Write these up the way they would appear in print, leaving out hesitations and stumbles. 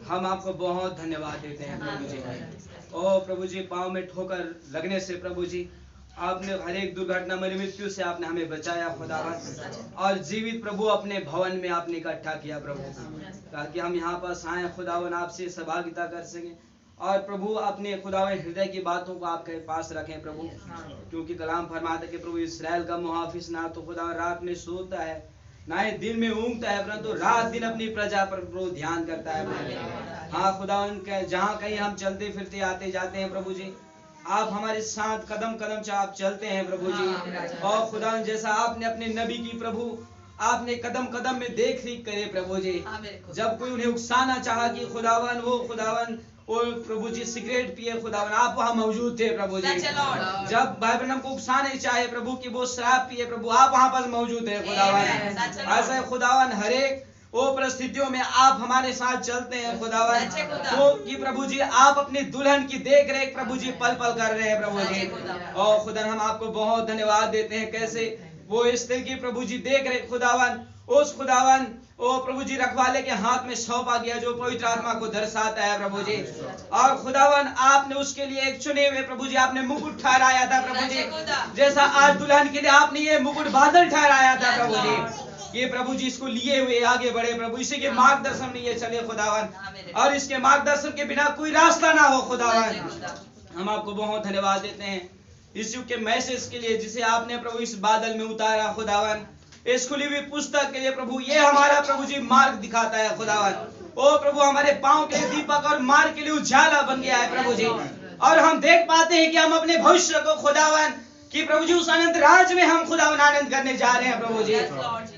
हम आपको बहुत धन्यवाद देते हैं प्रभु जी। ओ प्रभु जी, पाँव में ठोकर लगने से प्रभु जी आपने हर एक दुर्घटना में मृत्यु से आपने हमें बचाया खुदावन, और जीवित प्रभु अपने भवन में आपने इकट्ठा किया प्रभु, ताकि हम यहाँ पास आए खुदावन, आपसे सहभागिता कर सकें और प्रभु अपने खुदावन हृदय की बातों को आपके पास रखें प्रभु, क्योंकि कलाम फरमाता कि प्रभु इसराइल का मुहाफिज ना तो खुदा रात में सोता है ना ही दिन में ऊँगता है, परंतु रात दिन अपनी प्रजा पर प्रभु ध्यान करता है प्रभु। हाँ खुदावन, जहाँ कहीं हम चलते फिरते आते जाते हैं प्रभु जी, आप हमारे साथ कदम कदम से आप चलते हैं प्रभु जी। और खुदावन, जैसा आपने अपने नबी की प्रभु आपने कदम कदम में देख रेख करे प्रभु जी, जब कोई उन्हें उकसाना चाहा कि खुदावन वो खुदावन वो प्रभु जी सिगरेट पिए खुदावन, आप वहाँ मौजूद थे प्रभु जी। जब भाई बहनों को उकसाने चाहे प्रभु कि वो शराब पिए प्रभु, आप वहाँ पर मौजूद है खुदावन। ऐसा खुदावन हर एक वो परिस्थितियों में आप हमारे साथ चलते हैं खुदावन, तो कि प्रभु जी आप अपनी दुल्हन की देख रेख प्रभु जी पल पल कर रहे हैं प्रभु जी। और खुदा हम आपको बहुत धन्यवाद देते हैं, कैसे वो स्त्री की प्रभु जी देख रेख खुदावन, उस खुदावन ओ प्रभु जी रखवाले के हाथ में सौंपा गया जो पवित्र आत्मा को दर्शाता है प्रभु जी। और खुदावन आपने उसके लिए एक चुने हुए प्रभु जी आपने मुकुट ठहराया था प्रभु जी, जैसा आज दुल्हन के लिए आपने ये मुकुट बादल ठहराया था प्रभु जी। ये प्रभु जी इसको लिए हुए आगे बढ़े प्रभु, इसी के मार्गदर्शन में ये चले खुदावन, और इसके मार्गदर्शन के बिना कोई रास्ता ना हो खुदावन। हम आपको बहुत धन्यवाद देते हैं इस युग के मैसेज के लिए जिसे आपने प्रभु इस बादल में उतारा खुदावन, इस खुली हुई पुस्तक के लिए प्रभु, ये हमारा प्रभु जी मार्ग दिखाता है खुदावन। ओ प्रभु हमारे पांव के लिए दीपक और मार्ग के लिए उजाला बन गया है प्रभु जी, और हम देख पाते हैं कि हम अपने भविष्य को खुदावन कि प्रभु जी उस अनंत राज में हम खुदावन आनंद करने जा रहे हैं प्रभु जी।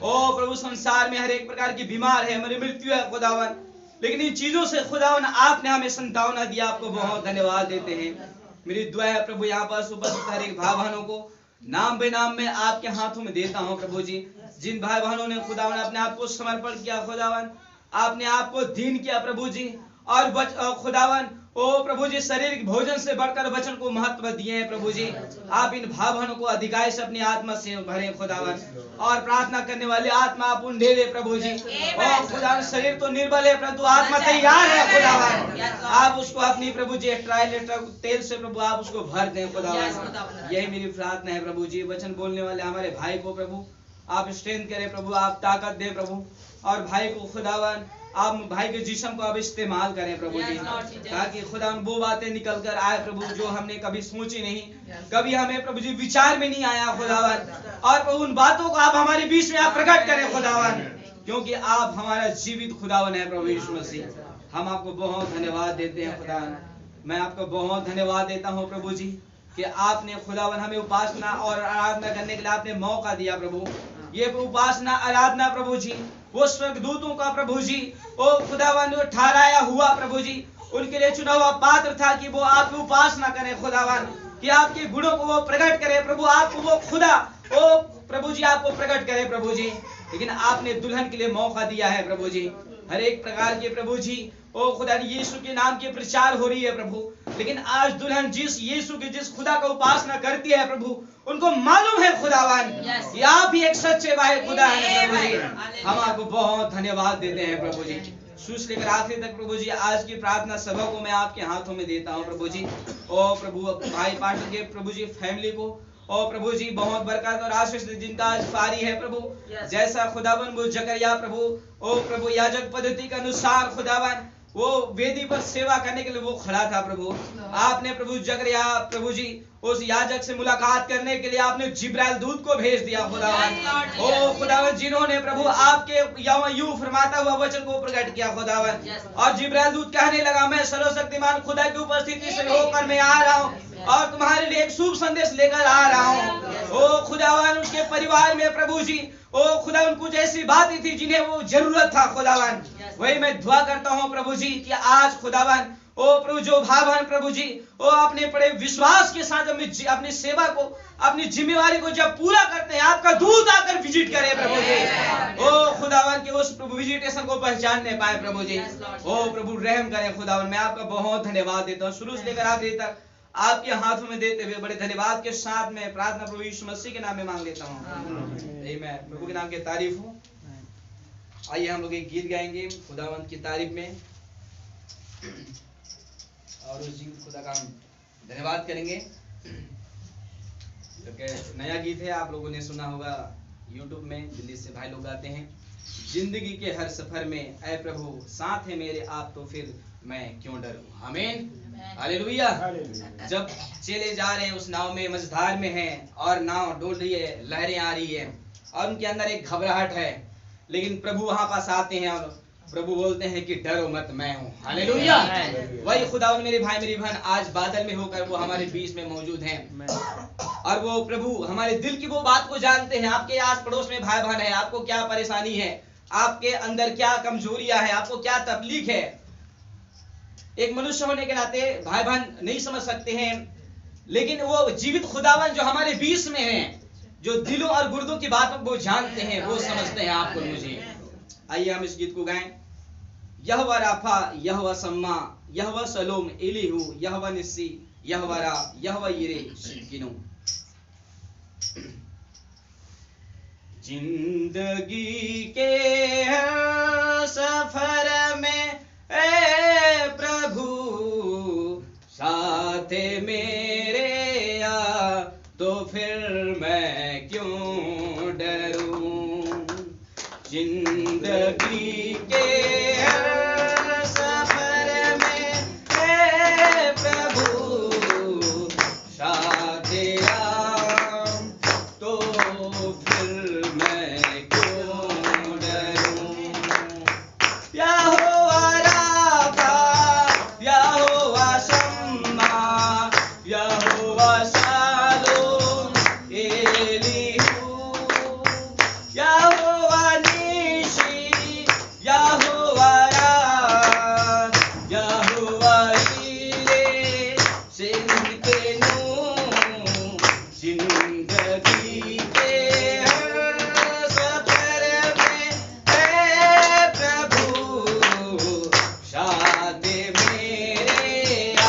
ओ प्रभु संसार में हर एक प्रकार की बीमार है, हमारी मृत्यु है खुदावन, लेकिन इन चीजों से खुदावन आपने हमें संतावना दिया, आपको बहुत धन्यवाद देते हैं। मेरी दुआ है प्रभु यहाँ पर उपस्थित हर एक भाई बहनों को नाम बेनाम में आपके हाथों में देता हूँ प्रभु जी। जिन भाई बहनों ने खुदावन अपने आप को समर्पण किया खुदावन, आपने आपको दीन किया प्रभु जी, और खुदावन ओ प्रभु जी शारीरिक भोजन से बढ़कर वचन को महत्व दिए हैं प्रभु जी। आप इन भाई बहनों को अधिकाई से अपनी आत्मा से भरे खुदावन, और प्रार्थना करने वाले आत्मा आप उन्हें ले प्रभु जी। और खुदावन शरीर तो निर्बल है परंतु आत्मा तैयार है खुदावन, आप उसको अपनी प्रभु जी ट्रायल तेल से प्रभु आप उसको भर दें खुदावन। यही मेरी प्रार्थना है प्रभु जी। वचन बोलने वाले हमारे भाई को प्रभु आप स्ट्रेंथ करें प्रभु, आप ताकत दें प्रभु, और भाई को खुदावन आप भाई के जिस्म को आप इस्तेमाल करें प्रभु जी, ताकि खुदा वो बातें निकल कर आए प्रभु जो हमने कभी सोची नहीं, कभी हमें प्रभु जी विचार में नहीं आया खुदावन, और प्रभु उन बातों को आप हमारे बीच में आप प्रकट करें खुदावन, क्योंकि आप हमारा जीवित खुदावन है प्रभु यीशु मसीह। हम आपको बहुत धन्यवाद देते हैं खुदावन। मैं आपको बहुत धन्यवाद देता हूँ प्रभु जी कि आपने खुदावन हमें उपासना और आराधना करने के लिए आपने मौका दिया प्रभु। ये उपासना आराधना प्रभु जी वो स्वर्गदूतों का प्रभु जी ओ खुदावन ठहराया हुआ प्रभु जी, उनके लिए चुना हुआ पात्र था कि वो आपकी उपासना करें खुदावन, कि आपके गुणों को वो प्रकट करे प्रभु, आपको वो खुदा ओ प्रभु जी आपको प्रकट करे प्रभु जी। लेकिन आपने दुल्हन के लिए मौका दिया है प्रभु जी, हर एक प्रकार के प्रभु जी ओ खुदा यीशु के नाम की प्रचार हो रही है प्रभु, लेकिन आज दुल्हन जिस यीशु के जिस खुदा का उपासना करती है प्रभु, उनको मालूम है खुदावन कि आप ही एक सच्चे वाहे खुदा है प्रभु जी। हम आपको बहुत धन्यवाद देते हैं प्रभु जी। शुरू से लेकर आखिर तक प्रभु जी आज की प्रार्थना सभा को मैं आपके हाथों में देता हूँ प्रभु जी। ओ प्रभु भाई पाटिल के प्रभु जी फैमिली को ओ प्रभु जी बहुत बरकत और आशीष जिनका आज फारी है प्रभु, जैसा खुदावन वो जकरिया प्रभु ओ प्रभु याजक पद्धति के अनुसार खुदावन वो वेदी पर सेवा करने के लिए वो खड़ा था प्रभु, आपने प्रभु जकरिया प्रभु जी उस याजक से मुलाकात करने के लिए आपने जिब्राइल दूत को भेज दिया खुदावन। ओ खुदावन जिन्होंने प्रभु आपके यूं फरमाता हुआ वचन को प्रकट किया खुदावन, और जिब्राइल दूत कहने लगा मैं सर्वशक्तिमान खुदा की उपस्थिति से होकर मैं आ रहा हूँ और तुम्हारे लिए एक शुभ संदेश लेकर आ रहा हूँ। ओ खुदावन उसके परिवार में प्रभु जी ओ खुदावन कुछ ऐसी बातें थी जिन्हें वो जरूरत था खुदावन, वही मैं दुआ करता हूँ प्रभु जी कि आज खुदावन ओ प्रभु जो भाई बहन प्रभु जी ओ अपने बड़े विश्वास के साथ अपनी सेवा को अपनी जिम्मेवारी को जब पूरा करते हैं आपका दूत आकर विजिट करे प्रभु जी। ओ खुदावन के उस प्रभु विजिटेशन को पहचानने पाए प्रभु जी। ओ प्रभु रहम करें खुदावन। मैं आपका बहुत धन्यवाद देता हूँ, शुरू से लेकर आखिर तक आपके हाथों में देते हुए बड़े धन्यवाद के साथ में प्रार्थना प्रभु यीशु मसीह के नाम में मांग लेता हूँ। आमीन। प्रभु के नाम की तारीफ हो। आइए हम लोग एक गीत गाएंगे खुदावंत की तारीफ में। और उस जीवित खुदा का हम धन्यवाद करेंगे। नया गीत है, आप लोगों ने सुना होगा यूट्यूब में, दिल्ली से भाई लोग गाते हैं। जिंदगी के हर सफर में ऐ प्रभु साथ है मेरे आप, तो फिर मैं क्यों डरूं। आमीन, हालेलुया। जब चले जा रहे हैं उस नाव में, मझधार में हैं और नाव डोल रही है, लहरें आ रही है और उनके अंदर एक घबराहट है, लेकिन प्रभु वहां पास आते हैं और प्रभु बोलते हैं कि डरो मत, मैं हूँ। हालेलुया। वही खुदावन मेरे भाई मेरी बहन आज बादल में होकर वो हमारे बीच में मौजूद हैं और वो प्रभु हमारे दिल की वो बात को जानते हैं। आपके आस पड़ोस में भाई बहन है, आपको क्या परेशानी है, आपके अंदर क्या कमजोरियां है, आपको क्या तकलीफ है, एक मनुष्य होने के नाते भाई बहन नहीं समझ सकते हैं, लेकिन वो जीवित खुदावन जो हमारे बीच में है, जो दिलों और गुर्दों की बात वो जानते हैं, वो समझते हैं आपको मुझे। आइए हम इस गीत को गाएं। यहोवा राफा, यहोवा सम्मा, यहोवा सलोम एलीहू, यहोवा निस्सी, यहोवा रा, यहोवा यिरे शिक्किनो। जिंदगी के हर सफर में ऐ प्रभु साथ मेरे आ, तो फिर मैं क्यों डरूं। जिंदगी के हर सफर में ऐ प्रभु साथ आ, तो फिर मैं क्यों डरूं। यहोवा राफा, यहोवा शम्मा, यहोवा शालोम एलीहू, यहोवा निशी, यहोवा रा, यहोवा यिरे शिक्किनो। जिंदगी के हर सफर में ऐ प्रभु साथ मेरे आ,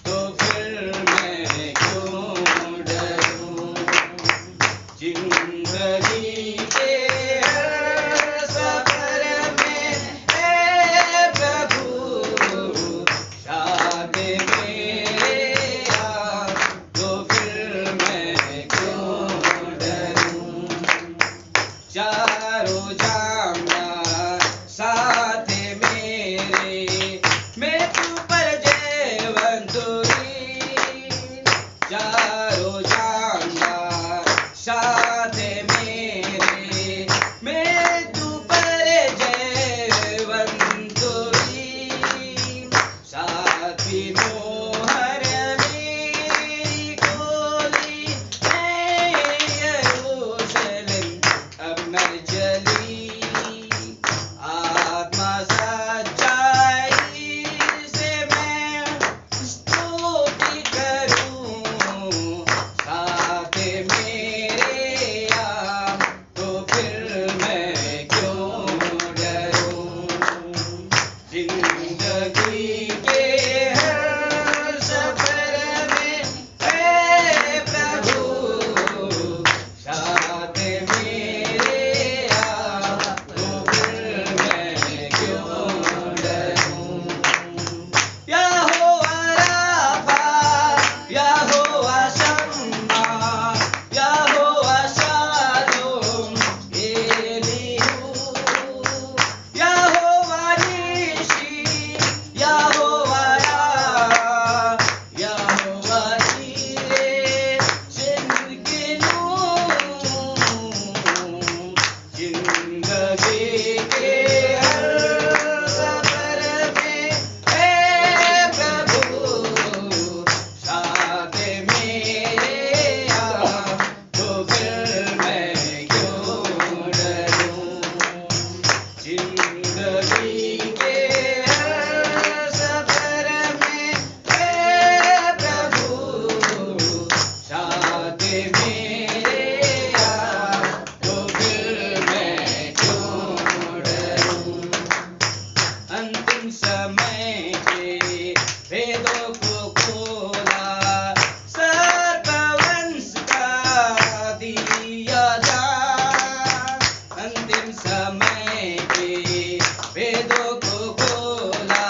तो फिर मैं क्यों डरूं। जिंदगी के हर सफर में ऐ प्रभु साथ मेरे आ, तो फिर मैं क्यों डरूं। चारों जानदार साथ मेरे, मैं तू पर जयवंतुरी। चारों जानदार साथ मेरे, मैं तू पर जयवंतुरी। साथी मोहर मेरी खोली है यरूशलेम अब न चली। आत्मा सच्चाई से मैं स्तुति करूं। साथ मेरे आ, तो फिर मैं क्यों डरूं। जिंदगी के हर सफर में ऐ प्रभु साथ मेरे आ, तो फिर मैं क्यों डरूं। यहोवा राफा, यहोवा शम्मा, यहोवा शालोम एलीहू, यहोवा निशी, यहोवा रा, यहोवा यिरे शिक्किनो। जिंदगी के हर सफर में ऐ प्रभु साथ मेरे आ, तो फिर मैं क्यों डरूं। जिंदगी के हर सफर में ऐ प्रभु साथ मेरे आ, तो फिर मैं क्यों डरूं। अंतिम समय के भेदों को खोला, सर्पवंश का दिया दान। अंतिम समय के भेदों को खोला,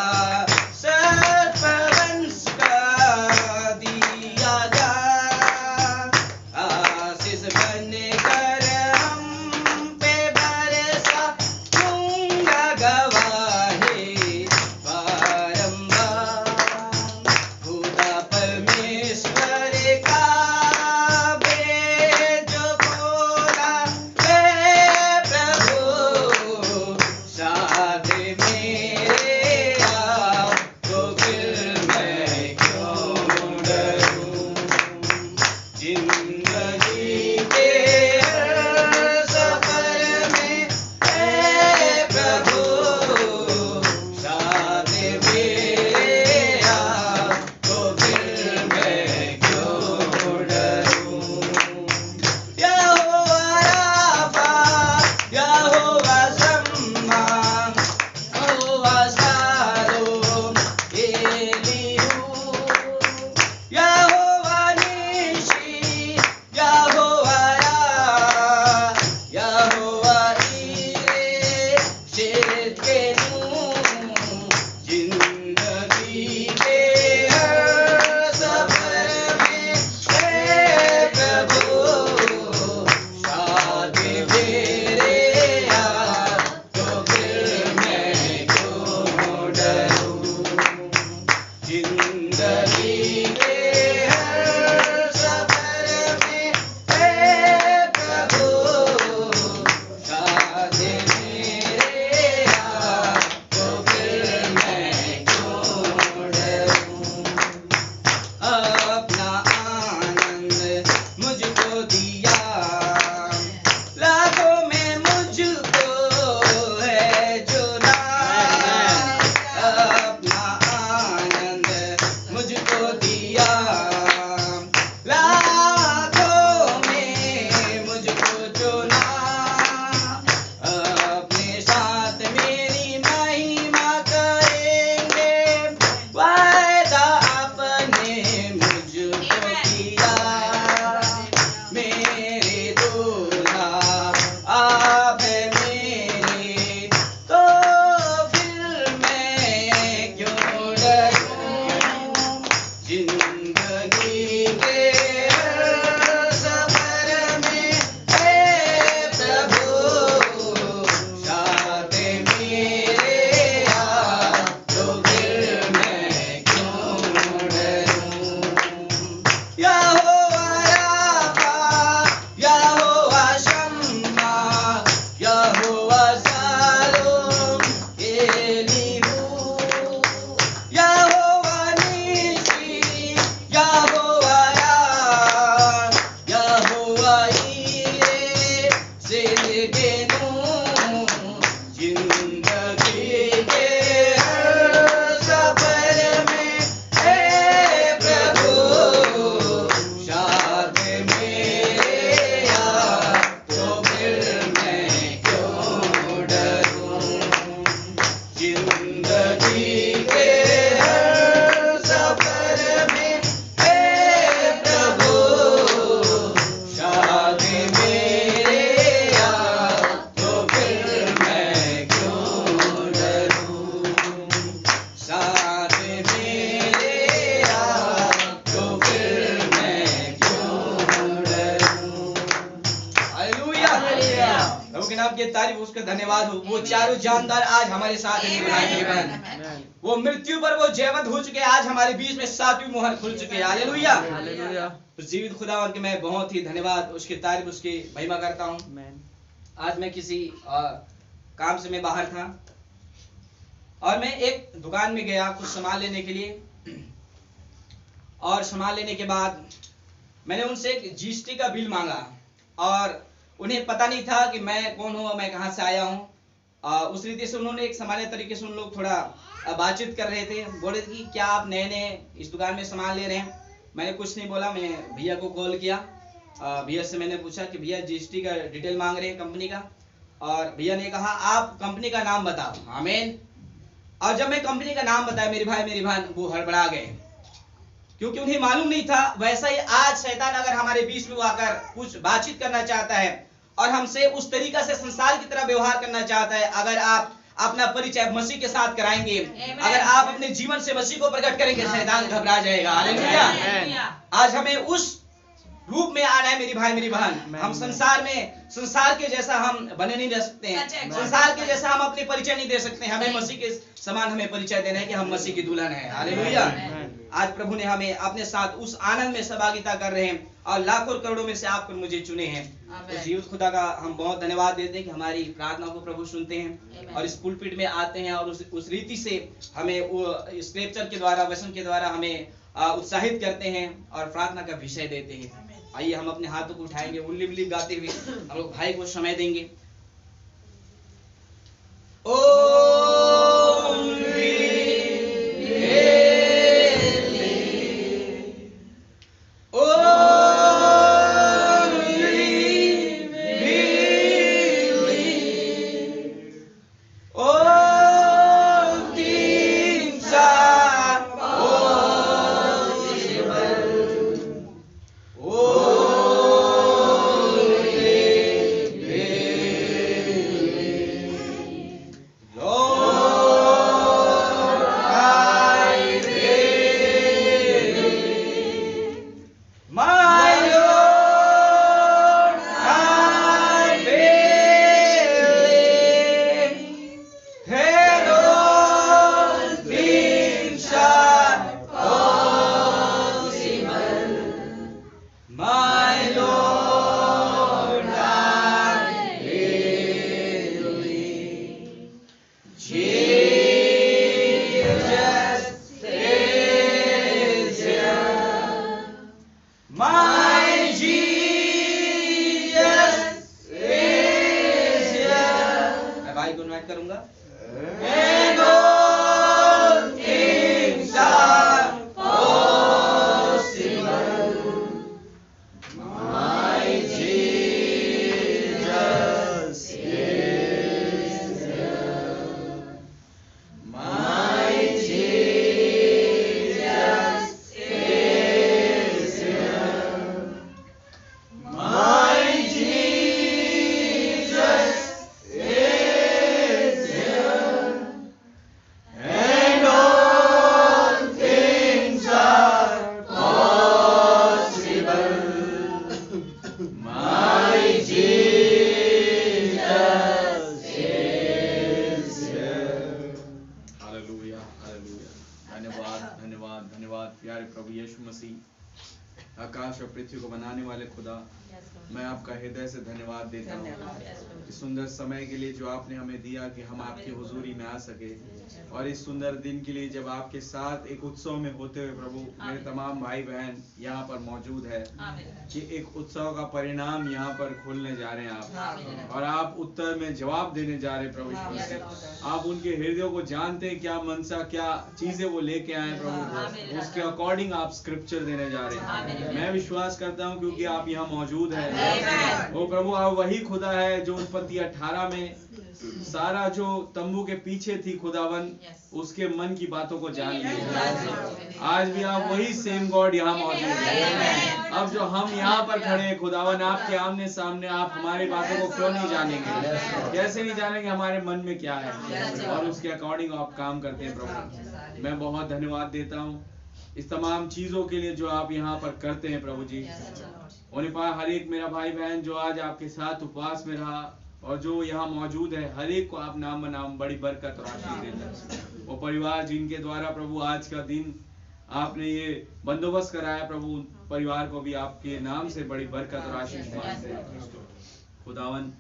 तारीफ उसका धन्यवाद हो। वो चारों जानदार आज हमारे साथ हैं। वो मृत्यु पर वो जयवंत हो चुके, आज हमारे बीच में 7वीं मोहर खुल चुके हैं। हालेलुया। उस जीवित खुदावंत के मैं बहुत ही धन्यवाद, उसकी तारीफ, उसकी महिमा करता हूँ। आज मैं किसी काम से मैं बाहर था और मैं एक दुकान में गया कुछ सामान लेने के लिए, और सामान लेने के बाद मैंने उनसे एक जीएसटी का बिल मांगा और उन्हें पता नहीं था कि मैं कौन हूँ, मैं कहाँ से आया हूँ। उस रीति से उन्होंने एक सामान्य तरीके से उन लोग थोड़ा बातचीत कर रहे थे। बोले कि क्या आप नए नए इस दुकान में सामान ले रहे हैं? मैंने कुछ नहीं बोला। मैं भैया को कॉल किया, भैया से मैंने पूछा कि भैया जीएसटी का डिटेल मांग रहे हैं कंपनी का, और भैया ने कहा आप कंपनी का नाम बताओ। आमीन। और जब मैं कंपनी का नाम बताया, मेरे भाई मेरी बहन वो हड़बड़ा गए, क्योंकि उन्हें मालूम नहीं था। वैसा ही आज शैतान अगर हमारे बीच में आकर कुछ बातचीत करना चाहता है और हमसे उस तरीका से संसार की तरह व्यवहार करना चाहता है, अगर आप अपना परिचय मसीह के साथ कराएंगे, अगर आप अपने जीवन से मसीह को प्रकट करेंगे, शैतान घबरा जाएगा। हालेलुया। आज हमें उस रूप में आना है मेरी भाई मेरी बहन। हम संसार में संसार के जैसा हम बने नहीं रह सकते हैं, संसार के जैसा हम अपने परिचय नहीं दे सकते। हमें मसीह के समान हमें परिचय देना है कि हम मसीह की दुल्हन है। हालेलुया। आज प्रभु ने हमें अपने साथ उस आनंद में सहभागिता कर रहे हैं और लाखों करोड़ों में से आपको मुझे चुने हैं। तो जीवित खुदा का हम बहुत धन्यवाद देते हैं कि हमारी प्रार्थना को प्रभु सुनते हैं और इस पुलपिट में आते हैं और उस रीति से हमें वो स्क्रिप्चर के द्वारा, वचन के द्वारा हमें उत्साहित करते हैं और प्रार्थना का विषय देते हैं। आइए हम अपने हाथों को उठाएंगे, उल्ली बिल्ली गाते हुए हम लोग भाई को समय देंगे। आकाश और पृथ्वी को बनाने वाले खुदा, मैं आपका हृदय से धन्यवाद देता हूँ इस सुंदर समय के लिए जो आपने हमें दिया कि हम आपकी हुजूरी में आ सके, और इस सुंदर दिन के लिए जब आपके साथ एक उत्सव में होते हुए प्रभु मेरे तमाम भाई बहन यहाँ पर मौजूद है कि एक उत्सव का परिणाम यहाँ पर खोलने जा रहे हैं आप, और आप उत्तर में जवाब देने जा रहे हैं प्रभु। आप उनके हृदयों को जानते हैं, क्या मनसा, क्या चीजें वो लेके आए प्रभु, उसके अकॉर्डिंग आप स्क्रिप्चर देने जा रहे हैं। मैं विश्वास करता हूँ क्योंकि आप यहाँ मौजूद है। ओ प्रभु, आप वही खुदा है जो उत्पत्ति 18 में सारा जो तंबू के पीछे थी खुदावन, उसके मन की बातों को जान लिया। आज भी आप वही सेम गॉड यहाँ मौजूद है। अब जो हम यहाँ पर खड़े हैं खुदावन, आपके आमने सामने, आप हमारी बातों को क्यों नहीं जानेंगे? कैसे नहीं जानेंगे हमारे मन में क्या है, और उसके अकॉर्डिंग आप काम करते हैं प्रभु। मैं बहुत धन्यवाद देता हूँ इस तमाम चीजों के लिए जो आप यहाँ पर करते हैं प्रभु जी। होने पाए हर एक मेरा भाई बहन जो आज आपके साथ उपवास में रहा और जो यहाँ मौजूद है, हर एक को आप नाम बनाम बड़ी बरकत और आशीष देते। वो परिवार जिनके द्वारा प्रभु आज का दिन आपने ये बंदोबस्त कराया प्रभु, परिवार को भी आपके नाम से बड़ी बरकत और आशीष मांगते हैं खुदावन।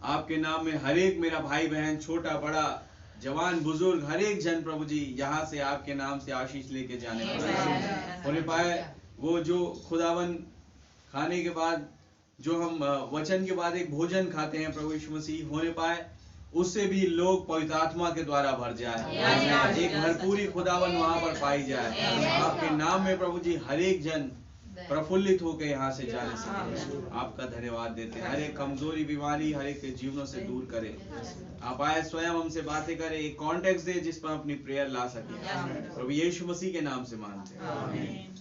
आपके नाम में हर एक मेरा भाई बहन, छोटा बड़ा, जवान बुजुर्ग, हर एक जन प्रभु जी यहाँ से आपके नाम से आशीष लेके जाने पाए। होने पाए वो जो खुदावन खाने के बाद जो हम वचन के बाद एक भोजन खाते हैं प्रभु यीशु मसीह, होने पाए उससे भी लोग पवित्र आत्मा के द्वारा भर जाए, एक भरपूरी खुदावन वहां पर पाई जाए। आपके नाम में प्रभु जी हर एक जन प्रफुल्लित होकर यहाँ से जाने से आपका धन्यवाद देते हैं। हर एक कमजोरी, बीमारी हर एक के जीवनों से दूर करें। आप आए स्वयं हमसे बातें करें, एक कॉन्टेक्स्ट दे जिस पर अपनी प्रेयर ला सके। प्रभु यीशु मसीह के नाम से मांगते हैं।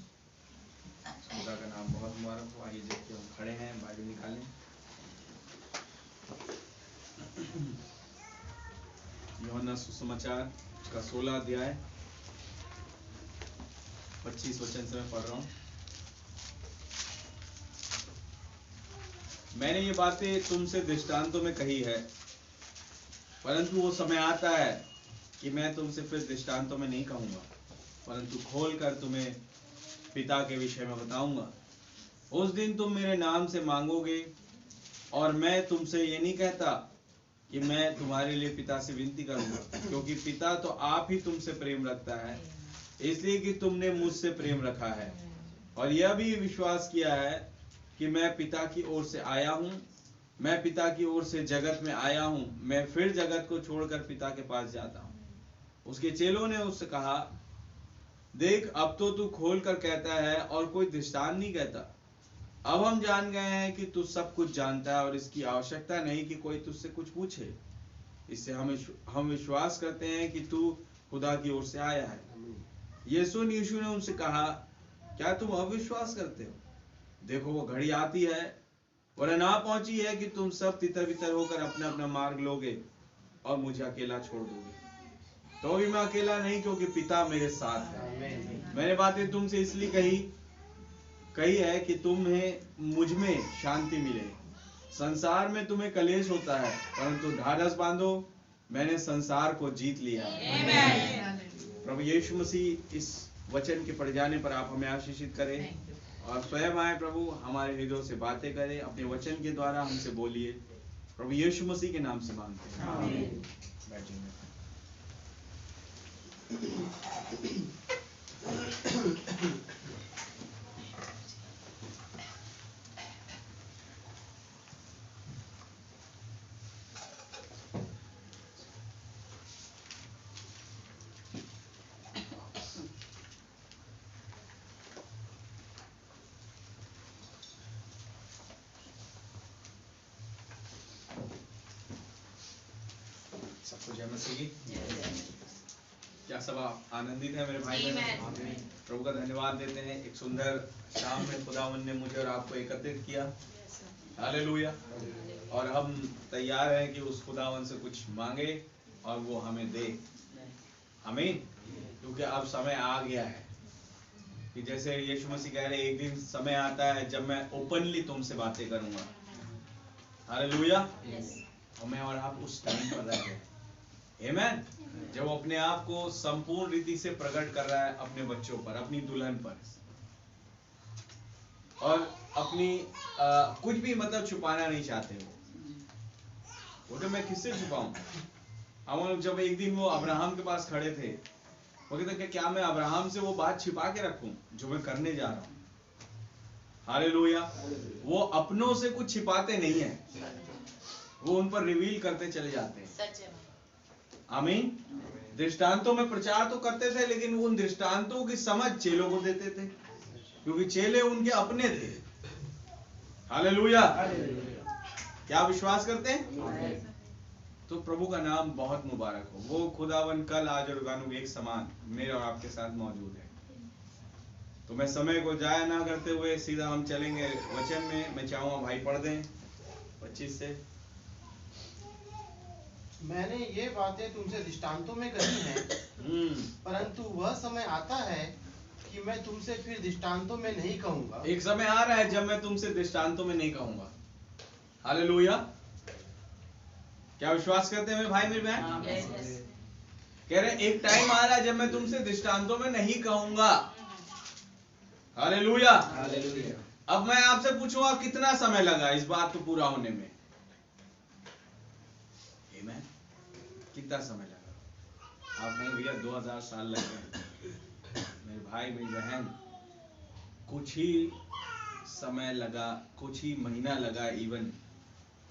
खुदा का नाम बहुत मुबारक हो। आइए देखते हम खड़े हैं, बाइबल निकालें। यूहन्ना सुसमाचार का 16 अध्याय 25 वचन से मैं पढ़ रहा हूँ। मैंने ये बातें तुमसे दृष्टांतों में कही है, परंतु वो समय आता है कि मैं तुमसे फिर दृष्टांतों में नहीं कहूंगा, परंतु खोलकर तुम्हें पिता के विषय में बताऊंगा। उस दिन तुम मेरे नाम से मांगोगे, और मैं तुमसे ये नहीं कहता कि मैं तुम्हारे लिए पिता से विनती करूंगा, क्योंकि पिता तो आप ही तुमसे प्रेम रखता है, इसलिए कि तुमने मुझसे प्रेम रखा है और यह भी विश्वास किया है कि मैं पिता की ओर से आया हूँ। मैं पिता की ओर से जगत में आया हूँ, मैं फिर जगत को छोड़कर पिता के पास जाता हूँ। उसके चेलों ने उससे कहा, देख अब तो तू खोल कर कहता है और कोई दृष्टांत नहीं कहता। अब हम जान गए हैं कि तू सब कुछ जानता है और इसकी आवश्यकता नहीं कि कोई तुझसे कुछ पूछे। इससे हम विश्वास करते हैं कि तू खुदा की ओर से आया है। यीशु ने उनसे कहा, क्या तुम अविश्वास करते हो? देखो वो घड़ी आती है और ना पहुंची है कि तुम सब तितर बितर होकर अपना अपना मार्ग लोगे और मुझे अकेला छोड़ दोगे। तो भी मैं अकेला नहीं, क्योंकि पिता मेरे साथ है। मैंने बातें तुमसे इसलिए कही है कि तुम्हें मुझ में शांति मिले। संसार में तुम्हें कलेश होता है, परंतु ढाढ़स बांधो, मैंने संसार को जीत लिया है। प्रभु यीशु मसीह इस वचन के पढ़ जाने पर आप हमें आशीषित करें और स्वयं आए प्रभु, हमारे हृदयों से बातें करें, अपने वचन के द्वारा हमसे बोलिए। प्रभु यीशु मसीह के नाम से मांगते हैं। बैठिए। सबको जय मसीह। क्या सब आनंदित है मेरे भाई बहन? प्रभु का धन्यवाद देते हैं। एक सुंदर शाम में खुदावंद ने मुझे और आपको एकत्रित किया। हालेलुया। और हम तैयार हैं कि उस खुदावंद से कुछ मांगे और वो हमें दे। आमीन। क्योंकि अब समय आ गया है कि जैसे यीशु मसीह कह रहे, एक दिन समय आता है जब मैं ओपनली तुमसे बातें करूंगा। हालेलुया। और मैं और आप उस टाइम पर रह गए। आमीन। जब वो अपने आप को संपूर्ण रीति से प्रकट कर रहा है अपने बच्चों पर, अपनी दुल्हन पर, और अपनी कुछ भी मतलब छुपाना नहीं चाहते वो तो मैं किससे छुपाऊं? हम जब एक दिन वो अब्राहम के पास खड़े थे, वो कहते कि क्या मैं अब्राहम से वो बात छिपा के रखूं जो मैं करने जा रहा हूं? हालेलुया। वो अपनों से कुछ छिपाते नहीं है, वो उन पर रिवील करते चले जाते हैं। आमीन। दृष्टांतों में प्रचार तो करते थे, लेकिन उन दृष्टांतों की समझ चेलों को देते थे, क्योंकि चेले उनके अपने थे। हालेलुया। क्या विश्वास करते हैं? तो प्रभु का नाम बहुत मुबारक हो। वो खुदावन कल आज और गानू एक समान मेरे और आपके साथ मौजूद है। तो मैं समय को जाया ना करते हुए सीधा हम चलेंगे वचन में। मैं चाहूंगा भाई पढ़ दें 25 से। मैंने ये बातें तुमसे दृष्टांतों में कही हैं, परंतु वह समय आता है कि मैं तुमसे फिर दृष्टांतों में नहीं कहूंगा। एक समय आ रहा है जब मैं तुमसे दृष्टांतों में नहीं कहूंगा। हालेलुया। क्या विश्वास करते हैं मेरे भाई मेरी बहन? कह रहे एक टाइम आ रहा है जब मैं तुमसे दृष्टांतों में नहीं कहूंगा। हालेलुया। अब मैं आपसे पूछूंगा कितना समय लगा इस बात को पूरा होने में? आमीन। कितना समय लगा? आप नहीं भैया 2000 साल लग गए। मेरे भाई मेरी बहन, कुछ ही समय लगा, कुछ ही महीना लगा इवन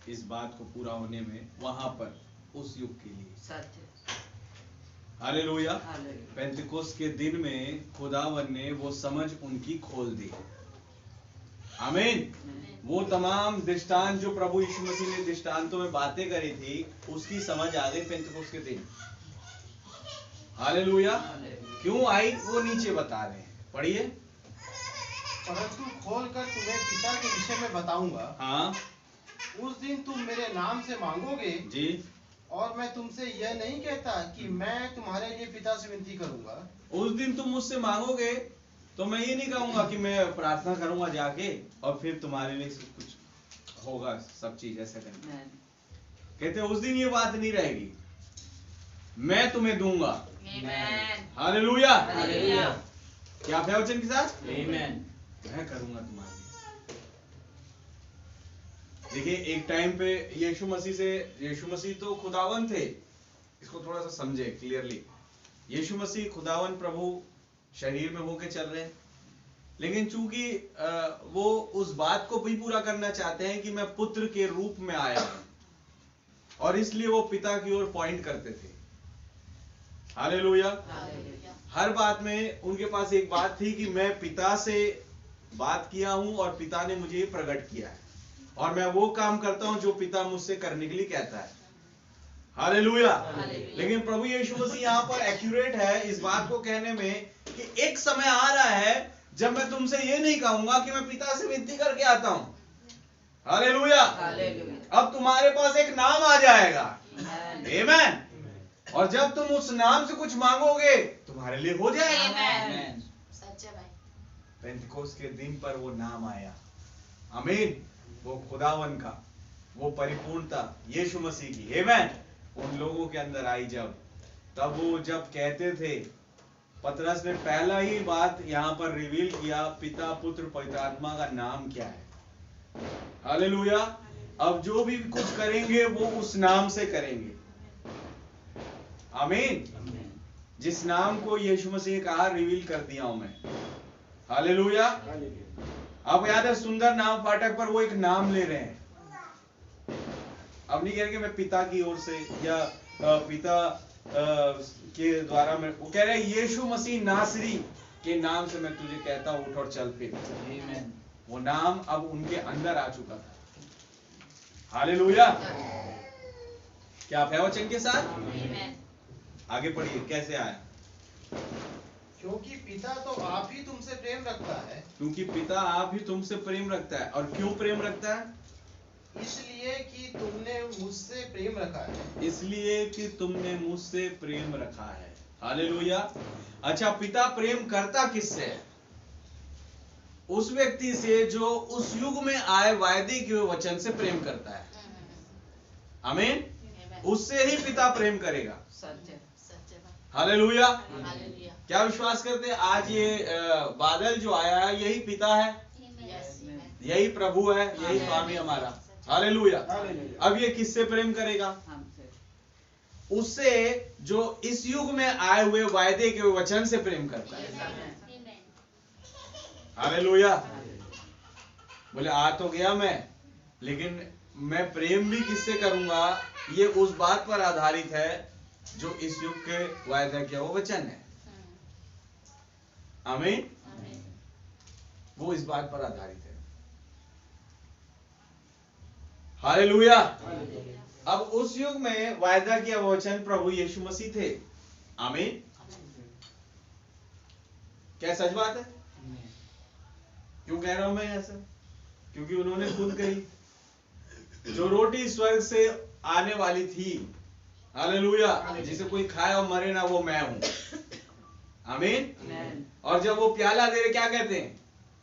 इस बात को पूरा होने में, वहां पर उस युग के लिए। हालेलुया। पेंतिकोस्त के दिन में खुदावन ने वो समझ उनकी खोल दी। आमीन। वो तमाम दृष्टांत जो प्रभु यीशु मसीह ने दृष्टांतों में बातें करी थी, उसकी समझ आ गई पेंतिकोस्त के दिन। हालेलुया। क्यों आई वो नीचे बता रहे हैं, पढ़िए। परंतु खोलकर तुम्हें पिता के विषय में बताऊंगा। हाँ, उस दिन तुम मेरे नाम से मांगोगे जी। और मैं तुमसे यह नहीं कहता कि मैं तुम्हारे लिए पिता से विनती करूंगा। उस दिन तुम मुझसे मांगोगे तो मैं ये नहीं कहूंगा कि मैं प्रार्थना करूंगा जाके और फिर तुम्हारे लिए सब कुछ होगा, सब चीज ऐसे करना। कहते उस दिन ये बात नहीं रहेगी, मैं तुम्हें दूंगा। हालेलुया। क्या आप है वचन के साथ? मैं करूंगा तुम्हारे लिए। देखिए एक टाइम पे यीशु मसीह तो खुदावन थे। इसको थोड़ा सा समझे क्लियरली। यीशु मसीह खुदावन प्रभु शरीर में होके चल रहे हैं, लेकिन चूंकि वो उस बात को भी पूरा करना चाहते हैं कि मैं पुत्र के रूप में आया हूं, और इसलिए वो पिता की ओर पॉइंट करते थे। हालेलुया। हर बात में उनके पास एक बात थी कि मैं पिता से बात किया हूं और पिता ने मुझे प्रकट किया है, और मैं वो काम करता हूं जो पिता मुझसे करने के लिए कहता है। हालेलुया। लेकिन प्रभु यीशु मसीह यहाँ पर एक्यूरेट है इस बात को कहने में कि एक समय आ रहा है जब मैं तुमसे ये नहीं कहूंगा कि मैं पिता से विनती करके आता हूं। हालेलुया। अब तुम्हारे पास एक नाम आ जाएगा। आमीन। और जब तुम उस नाम से कुछ मांगोगे तुम्हारे लिए हो जाएगा। पेंतिकोस्त के दिन पर वो नाम आया। आमीन। वो खुदावन का वो परिपूर्णता यीशु मसीह की आमीन उन लोगों के अंदर आई। तब वो जब कहते थे, पतरस ने पहला ही बात यहां पर रिवील किया, पिता पुत्र पवित्र आत्मा का नाम क्या है। हालेलुया। अब जो भी कुछ करेंगे वो उस नाम से करेंगे। आमीन। जिस नाम को यीशु मसीह ने कहा रिवील कर दिया हूं मैं। हालेलुया। अब याद है सुंदर नाम फाटक पर वो एक नाम ले रहे हैं। अब नहीं कह रहे कि मैं पिता की ओर से या पिता के द्वारा मैं, वो कह रहे हैं यीशु मसीह नासरी के नाम से मैं तुझे कहता हूं उठ और चल फिर। वो नाम अब उनके अंदर आ चुका था। हालेलुया। क्या आप है वचन के साथ? आगे पढ़िए कैसे आया। क्योंकि पिता तो आप ही तुमसे प्रेम रखता है। क्योंकि पिता आप ही तुमसे प्रेम रखता है। और क्यों प्रेम रखता है? इसलिए कि तुमने मुझसे प्रेम रखा है। इसलिए कि तुमने मुझसे प्रेम रखा है। हालेलुया। अच्छा, पिता प्रेम करता किससे है? उस व्यक्ति से जो उस युग में आए वायदे के वचन से प्रेम करता है। आमीन। उससे ही पिता प्रेम करेगा। हालेलुया। क्या विश्वास करते हैं? आज ये बादल जो आया है यही पिता है, यही प्रभु है, यही स्वामी हमारा। हालेलुया। अब ये किससे प्रेम करेगा? उससे जो इस युग में आए हुए वायदे के वचन से प्रेम करता है। हालेलुया। बोले आ तो गया मैं, लेकिन मैं प्रेम भी किससे करूंगा? ये उस बात पर आधारित है जो इस युग के वायदा किया वो वचन है। आमीन। वो इस बात पर आधारित है। हालेलुया। अब उस युग में वायदा किया वचन प्रभु यीशु मसीह थे। आमीन। क्या सच बात है? क्यों कह रहा हूं मैं ऐसा? क्योंकि उन्होंने खुद कही, जो रोटी स्वर्ग से आने वाली थी, हालेलुया, जिसे कोई खाए और मरे ना, वो मैं हूं। आमीन। और जब वो प्याला दे रहे, क्या कहते हैं?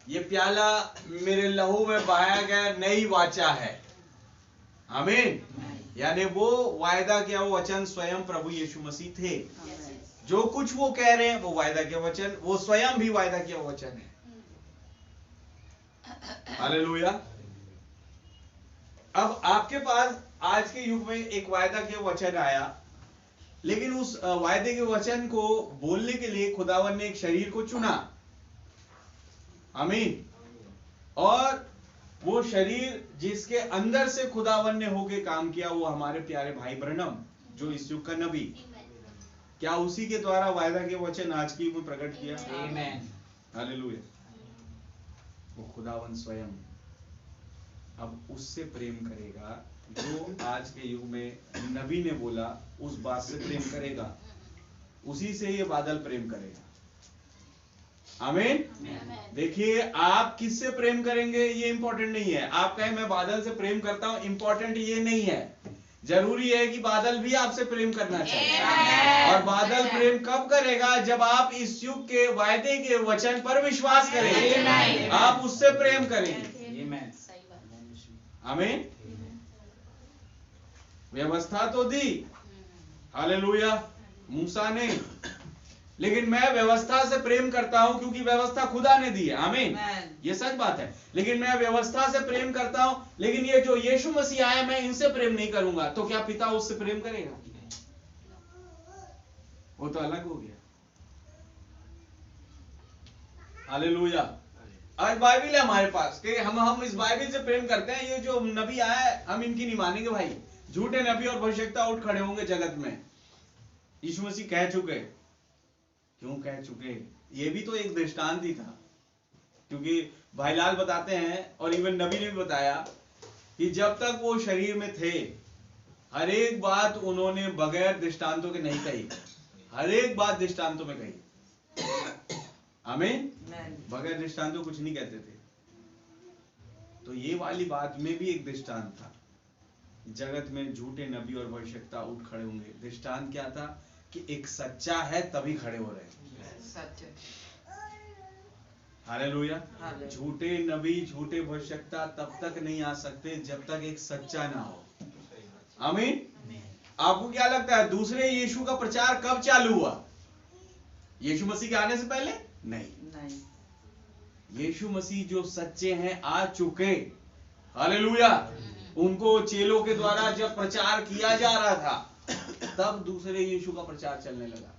ये प्याला मेरे लहू में बहाया गया नई वाचा है। आमीन। यानी वो वायदा किया वो वचन स्वयं प्रभु यीशु मसीह थे। जो कुछ वो कह रहे हैं वो वायदा किया वचन, वो स्वयं भी वायदा किया वचन है। हालेलुया। अब आपके पास आज के युग में एक वायदा किया वचन आया, लेकिन उस वायदे के वचन को बोलने के लिए खुदावन ने एक शरीर को चुना। आमीन। और वो शरीर जिसके अंदर से खुदावन ने होके काम किया, वो हमारे प्यारे भाई ब्रनम, जो इस युग का नबी, क्या उसी के द्वारा वायदा के वचन आज की युग में प्रकट किया? आमीन। हालेलुया। वो खुदावन स्वयं अब उससे प्रेम करेगा जो आज के युग में नबी ने बोला, उस बात से प्रेम करेगा, उसी से ये बादल प्रेम करेगा। आमीन। देखिए, आप किससे प्रेम करेंगे ये इंपॉर्टेंट नहीं है। आप कहें मैं बादल से प्रेम करता हूं, इंपॉर्टेंट ये नहीं है। जरूरी है कि बादल भी आपसे प्रेम करना चाहिए। और बादल प्रेम कब करेगा? जब आप इस युग के वायदे के वचन पर विश्वास करेंगे, आप उससे प्रेम करेंगे। आमीन। व्यवस्था तो दी, हालेलुया, मूसा ने, लेकिन मैं व्यवस्था से प्रेम करता हूं क्योंकि व्यवस्था खुदा ने दी है। आमीन। ये सच बात है। लेकिन मैं व्यवस्था से प्रेम करता हूं, लेकिन ये जो यीशु मसीह आए, मैं इनसे प्रेम नहीं करूंगा, तो क्या पिता उससे प्रेम करेगा? वो तो अलग हो गया। हालेलुया। आज बाइबिल है हमारे पास कि हम इस बाइबिल से प्रेम करते हैं। ये जो नबी आया है, हम इनकी नहीं मानेंगे भाई। झूठे नबी और भविष्यवक्ता उठ खड़े होंगे जगत में। यीशु मसीह कह चुके। क्यों कह चुके? ये भी तो एक दृष्टांत ही था, क्योंकि भाई लाल बताते हैं और इवन नबी ने भी बताया कि जब तक वो शरीर में थे, हर एक बात उन्होंने बगैर दृष्टांतों के नहीं कही, हर एक बात दृष्टांतों में कही। आमीन। बगैर दृष्टांतों कुछ नहीं कहते थे। तो ये वाली बात में भी एक दृष्टांत था। जगत में झूठे नबी और भविष्यवक्ता उठ खड़े होंगे। दृष्टांत क्या था? कि एक सच्चा है तभी खड़े हो रहे हैं। हालेलुया। झूठे नबी, झूठे भविष्यवक्ता तब तक नहीं आ सकते जब तक एक सच्चा ना हो। आमीन। आपको क्या लगता है दूसरे यीशु का प्रचार कब चालू हुआ? यीशु मसीह के आने से पहले? नहीं। यीशु मसीह जो सच्चे हैं आ चुके, हालेलुया, उनको चेलों के द्वारा जब प्रचार किया जा रहा था, तब दूसरे यीशु का प्रचार चलने लगा,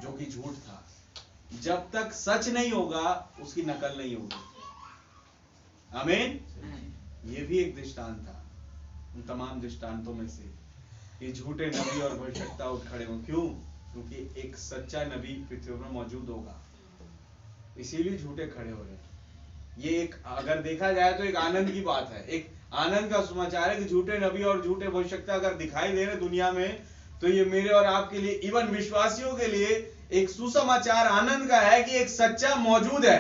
जो कि झूठ था। जब तक सच नहीं होगा, उसकी नकल नहीं होगी। आमीन। ये भी एक दृष्टांत था उन तमाम दृष्टांतों में से। ये झूठे नबी और भविष्यवक्ता उठ खड़े हों। क्यों? क्योंकि एक सच्चा नबी पृथ्वी पर मौजूद होगा, इसीलिए झूठे खड़े हो रहे हैं। ये एक, अगर देखा जाए तो एक आनंद की बात है, एक आनंद का समाचार है कि झूठे नबी और झूठे भविष्यवक्ता अगर दिखाई दे रहे दुनिया में, तो ये मेरे और आपके लिए, इवन विश्वासियों के लिए एक सुसमाचार आनंद का है कि एक सच्चा मौजूद है।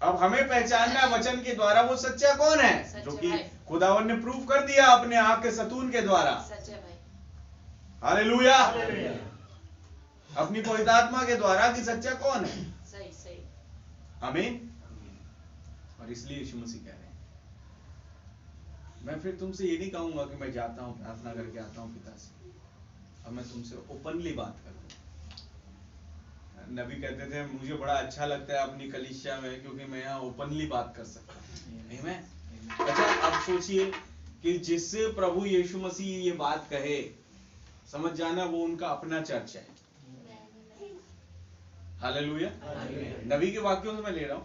अब हमें पहचानना है वचन के द्वारा वो सच्चा कौन है, जो कि खुदावन ने प्रूफ कर दिया अपने आप के सतून के द्वारा। हालेलुया। अपनी पवित्र आत्मा के द्वारा कि सच्चा कौन है। आमीन। और इसलिए यीशु मसीह कह रहे हैं, मैं फिर तुमसे ये नहीं कहूंगा कि मैं जाता हूं प्रार्थना करके आता हूं पिता से, अब मैं तुमसे ओपनली बात करूंगा। नबी कहते थे मुझे बड़ा अच्छा लगता है अपनी कलीसिया में, क्योंकि मैं यहाँ ओपनली बात कर सकता हूँ। आमीन। अच्छा, अब सोचिए कि जिससे प्रभु यीशु मसीह ये बात कहे, समझ जाना वो उनका अपना चर्च है। हालेलुया। नबी के वाक्यों से मैं ले रहा हूं।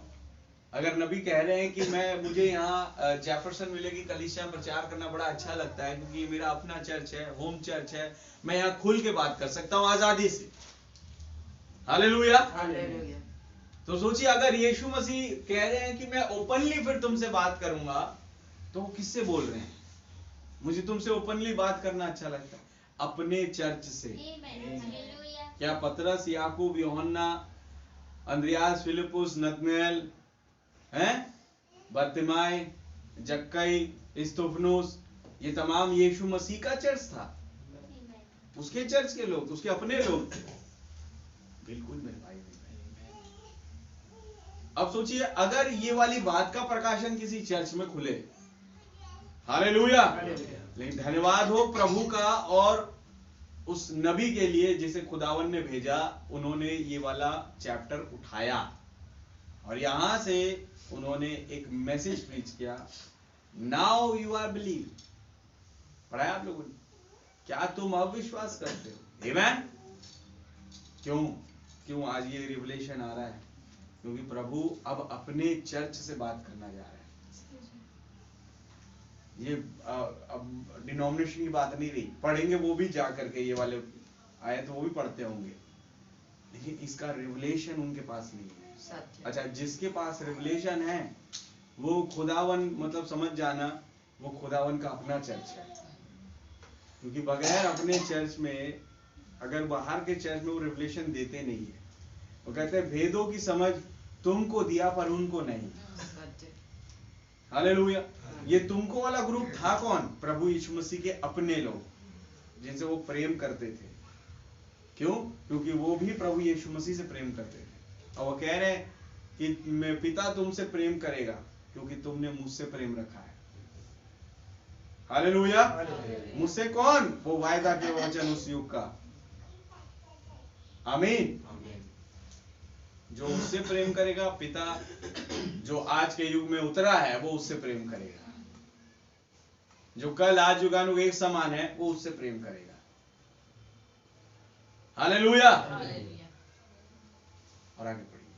अगर नबी कह रहे हैं कि मुझे यहाँ जेफरसन विले की कलीसिया में प्रचार करना बड़ा अच्छा लगता है, क्योंकि ये मेरा अपना चर्च है, होम चर्च है, मैं यहाँ खुल के बात कर सकता हूँ आजादी से। हालेलुया। तो सोचिए, अगर यीशु मसीह कह रहे हैं कि मैं ओपनली फिर तुमसे बात करूंगा, तो वो किससे बोल रहे हैं? मुझे तुमसे ओपनली बात करना अच्छा लगता है, अपने चर्च से। क्या पतरस, याकूब, यूहन्ना, अंद्रियास, फिलिपुस, नतनएल, हैं, बर्तिमाई, जक्कई, इस्तुफनुस, ये तमाम यीशु मसीह का चर्च था। उसके चर्च के लोग, उसके अपने लोग थे। बिल्कुल मेरे भाई। अब सोचिए, अगर ये वाली बात का प्रकाशन किसी चर्च में खुले, हालेलुया। लेकिन धन्यवाद हो प्रभु का और उस नबी के लिए जिसे खुदावन ने भेजा, उन्होंने ये वाला चैप्टर उठाया और यहां से उन्होंने एक मैसेज प्रीच किया, नाउ यू आर बिलीव। पढ़ाया आप लोगों ने? क्या तुम अब विश्वास करते हो? आमेन। क्यों आज ये रिवलेशन आ रहा है? क्योंकि प्रभु अब अपने चर्च से बात करना जा रहा है। ये अब डिनोमिनेशन की बात नहीं रही, पढ़ेंगे वो भी जा करके, ये वाले आए तो वो भी पढ़ते होंगे, लेकिन इसका रिवलेशन उनके पास नहीं है। अच्छा, जिसके पास रिवलेशन है वो खुदावन, मतलब समझ जाना, वो खुदावन का अपना चर्च है। क्योंकि बगैर अपने चर्च में, अगर बाहर के चर्च में वो रिवलेशन देते नहीं है, वो कहते हैं भेदों की समझ तुमको दिया पर उनको नहीं। हालेलुया। ये तुमको वाला ग्रुप था कौन? प्रभु यीशु मसीह के अपने लोग, जिनसे वो प्रेम करते थे। क्यों? क्योंकि वो भी प्रभु यीशु मसीह से प्रेम करते थे। और वो कह रहे हैं कि मैं पिता तुमसे प्रेम करेगा क्योंकि तुमने मुझसे प्रेम रखा है। हालेलुया। मुझसे कौन? वो वायदा के वचन उस युग का। आमीन। जो उससे प्रेम करेगा, पिता जो आज के युग में उतरा है वो उससे प्रेम करेगा। जो कल आज युगानुग एक समान है वो उससे प्रेम करेगा। हालेलुया। और आगे पढ़िए।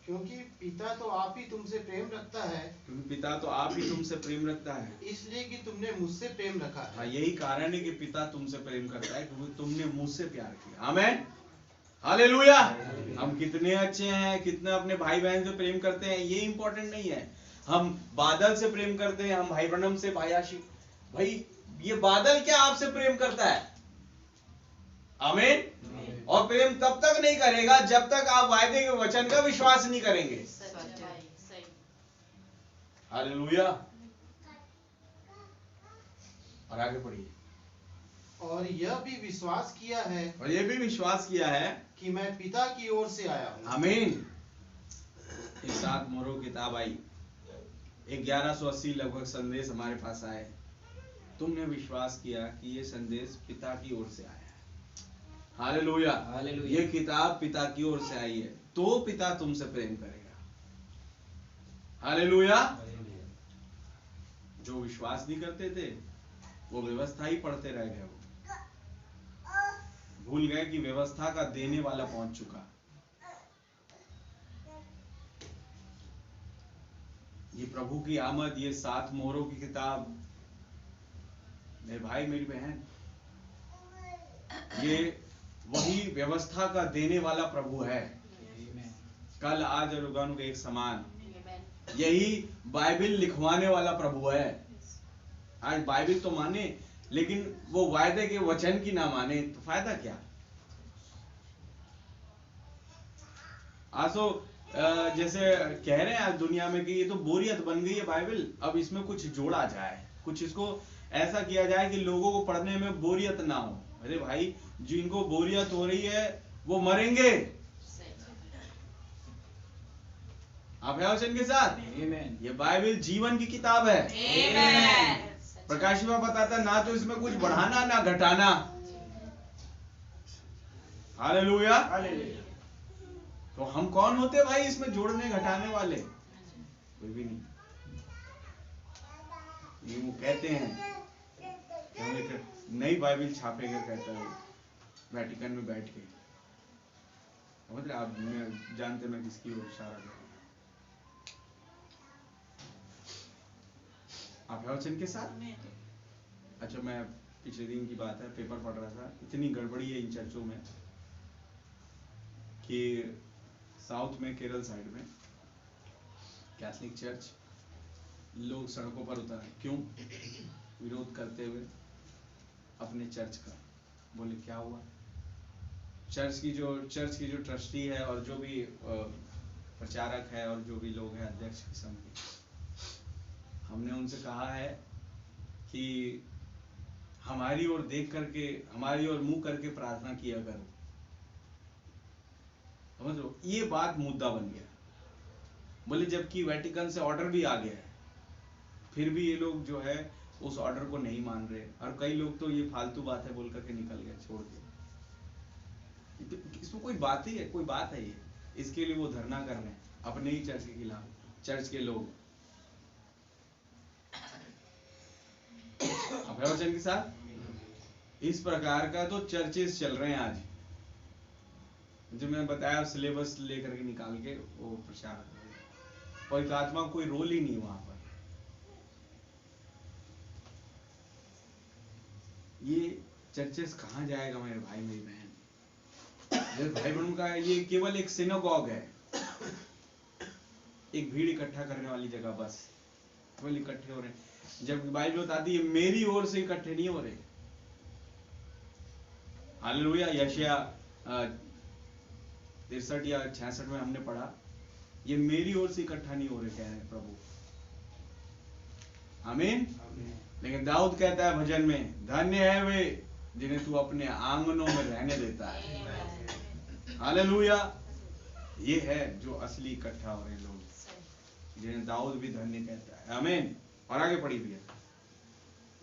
क्योंकि पिता तो आप ही तुमसे प्रेम रखता है, क्योंकि पिता तो आप ही तुमसे प्रेम रखता है, इसलिए कि तुमने मुझसे प्रेम रखा है। यही कारण है कि पिता तुमसे प्रेम करता है, क्योंकि तुमने मुझसे प्यार किया। आमीन। हालेलुया। हम कितने अच्छे हैं, कितना अपने भाई बहन से प्रेम करते हैं, ये इंपॉर्टेंट नहीं है। हम बादल से प्रेम करते हैं, हम भाई ब्रनम से, भाई आशिक, भाई ये बादल क्या आपसे प्रेम करता है? आमीन। और प्रेम तब तक नहीं करेगा जब तक आप वायदे के वचन का विश्वास नहीं करेंगे। हालेलुया। और आगे पढ़िए। और यह भी विश्वास किया है, और ये भी विश्वास किया है कि मैं पिता की ओर से आया हूँ। आमीन। एक साथ मोरो किताब आई, 1180 लगभग संदेश हमारे पास आए। तुमने विश्वास किया कि ये संदेश पिता की ओर से आया है। हालेलुया। ये किताब पिता की ओर से आई है, तो पिता तुमसे प्रेम करेगा। हालेलुया। जो विश्वास नहीं करते थे वो व्यवस्था ही पढ़ते रह गए। वो भूल गए कि व्यवस्था का देने वाला पहुंच चुका। ये प्रभु की आमद, ये 7 मोहरों की किताब, मेरे भाई मेरी बहन, ये वही व्यवस्था का देने वाला प्रभु है। कल आज और युगानुग एक समान। यही बाइबिल लिखवाने वाला प्रभु है। आज बाइबिल तो माने, लेकिन वो वायदे के वचन की ना माने तो फायदा क्या? आसो जैसे कह रहे हैं आज दुनिया में कि ये तो बोरियत बन गई है बाइबिल, अब इसमें कुछ जोड़ा जाए, कुछ इसको ऐसा किया जाए कि लोगों को पढ़ने में बोरियत ना हो। अरे भाई, जिनको बोरियत हो रही है वो मरेंगे। आप है वचन के साथ? ये बाइबिल जीवन की किताब है। प्रकाश में बताता ना तो इसमें कुछ बढ़ाना ना घटाना। हालेलुया। तो हम कौन होते भाई इसमें जोड़ने घटाने वाले? कोई भी नहीं। ये वो कहते हैं नई बाइबिल छापेगा, कहता है वेटिकन में बैठ के। मतलब आप जानते मैं किसकी ओर इशारा कर रहा हूं। आप है वचन के साथ? अच्छा, मैं पिछले दिन की बात है, पेपर पढ़ रहा था, इतनी गड़बड़ी है इन चर्चों में कि साउथ में, केरल साइड में कैथलिक चर्च लोग सड़कों पर उतर आए। क्यों? विरोध करते हुए अपने चर्च का। बोले क्या हुआ? चर्च की जो ट्रस्टी है और जो भी प्रचारक है और जो भी लोग हैं अध्यक्ष किस्म के, हमने उनसे कहा है कि हमारी ओर देख करके, हमारी ओर मुंह करके प्रार्थना किया करो। समझ लो, ये बात मुद्दा बन गया। बोले जबकि वेटिकन से ऑर्डर भी आ गया है, फिर भी ये लोग जो है उस ऑर्डर को नहीं मान रहे, और कई लोग तो ये फालतू बात है बोल करके निकल गए छोड़ के। तो इसमें कोई बात ही है, कोई बात है ये? इसके लिए वो धरना कर रहे हैं अपने ही चर्च के खिलाफ, चर्च के लोग वचन के साथ। इस प्रकार का तो चर्चेस चल रहे हैं आज, जो मैंने बताया सिलेबस लेकर के निकाल के वो प्रचार कर रहे हैं। पवित्र आत्मा कोई रोल ही नहीं वहां पर। ये चर्चेस कहाँ जाएगा मेरे भाई मेरी बहन? मेरे भाई बहनों का ये केवल एक सिनेगॉग है, एक भीड़ इकट्ठा करने वाली जगह, बस केवल इकट्ठे हो रहे हैं। जब बाइबल बताती है मेरी ओर से इकट्ठे नहीं हो रहे। हालेलुया। यशाया 63 या 66 में हमने पढ़ा, ये मेरी ओर से इकट्ठा नहीं हो रहे, कह रहे हैं प्रभु। आमीन। लेकिन दाऊद कहता है भजन में, धन्य है वे जिन्हें तू अपने आंगनों में रहने देता है। हालेलुया। ये है जो असली इकट्ठा हो रहे लोग, जिन्हें दाऊद भी धन्य कहता है। आमीन। और आगे पढ़ी भैया।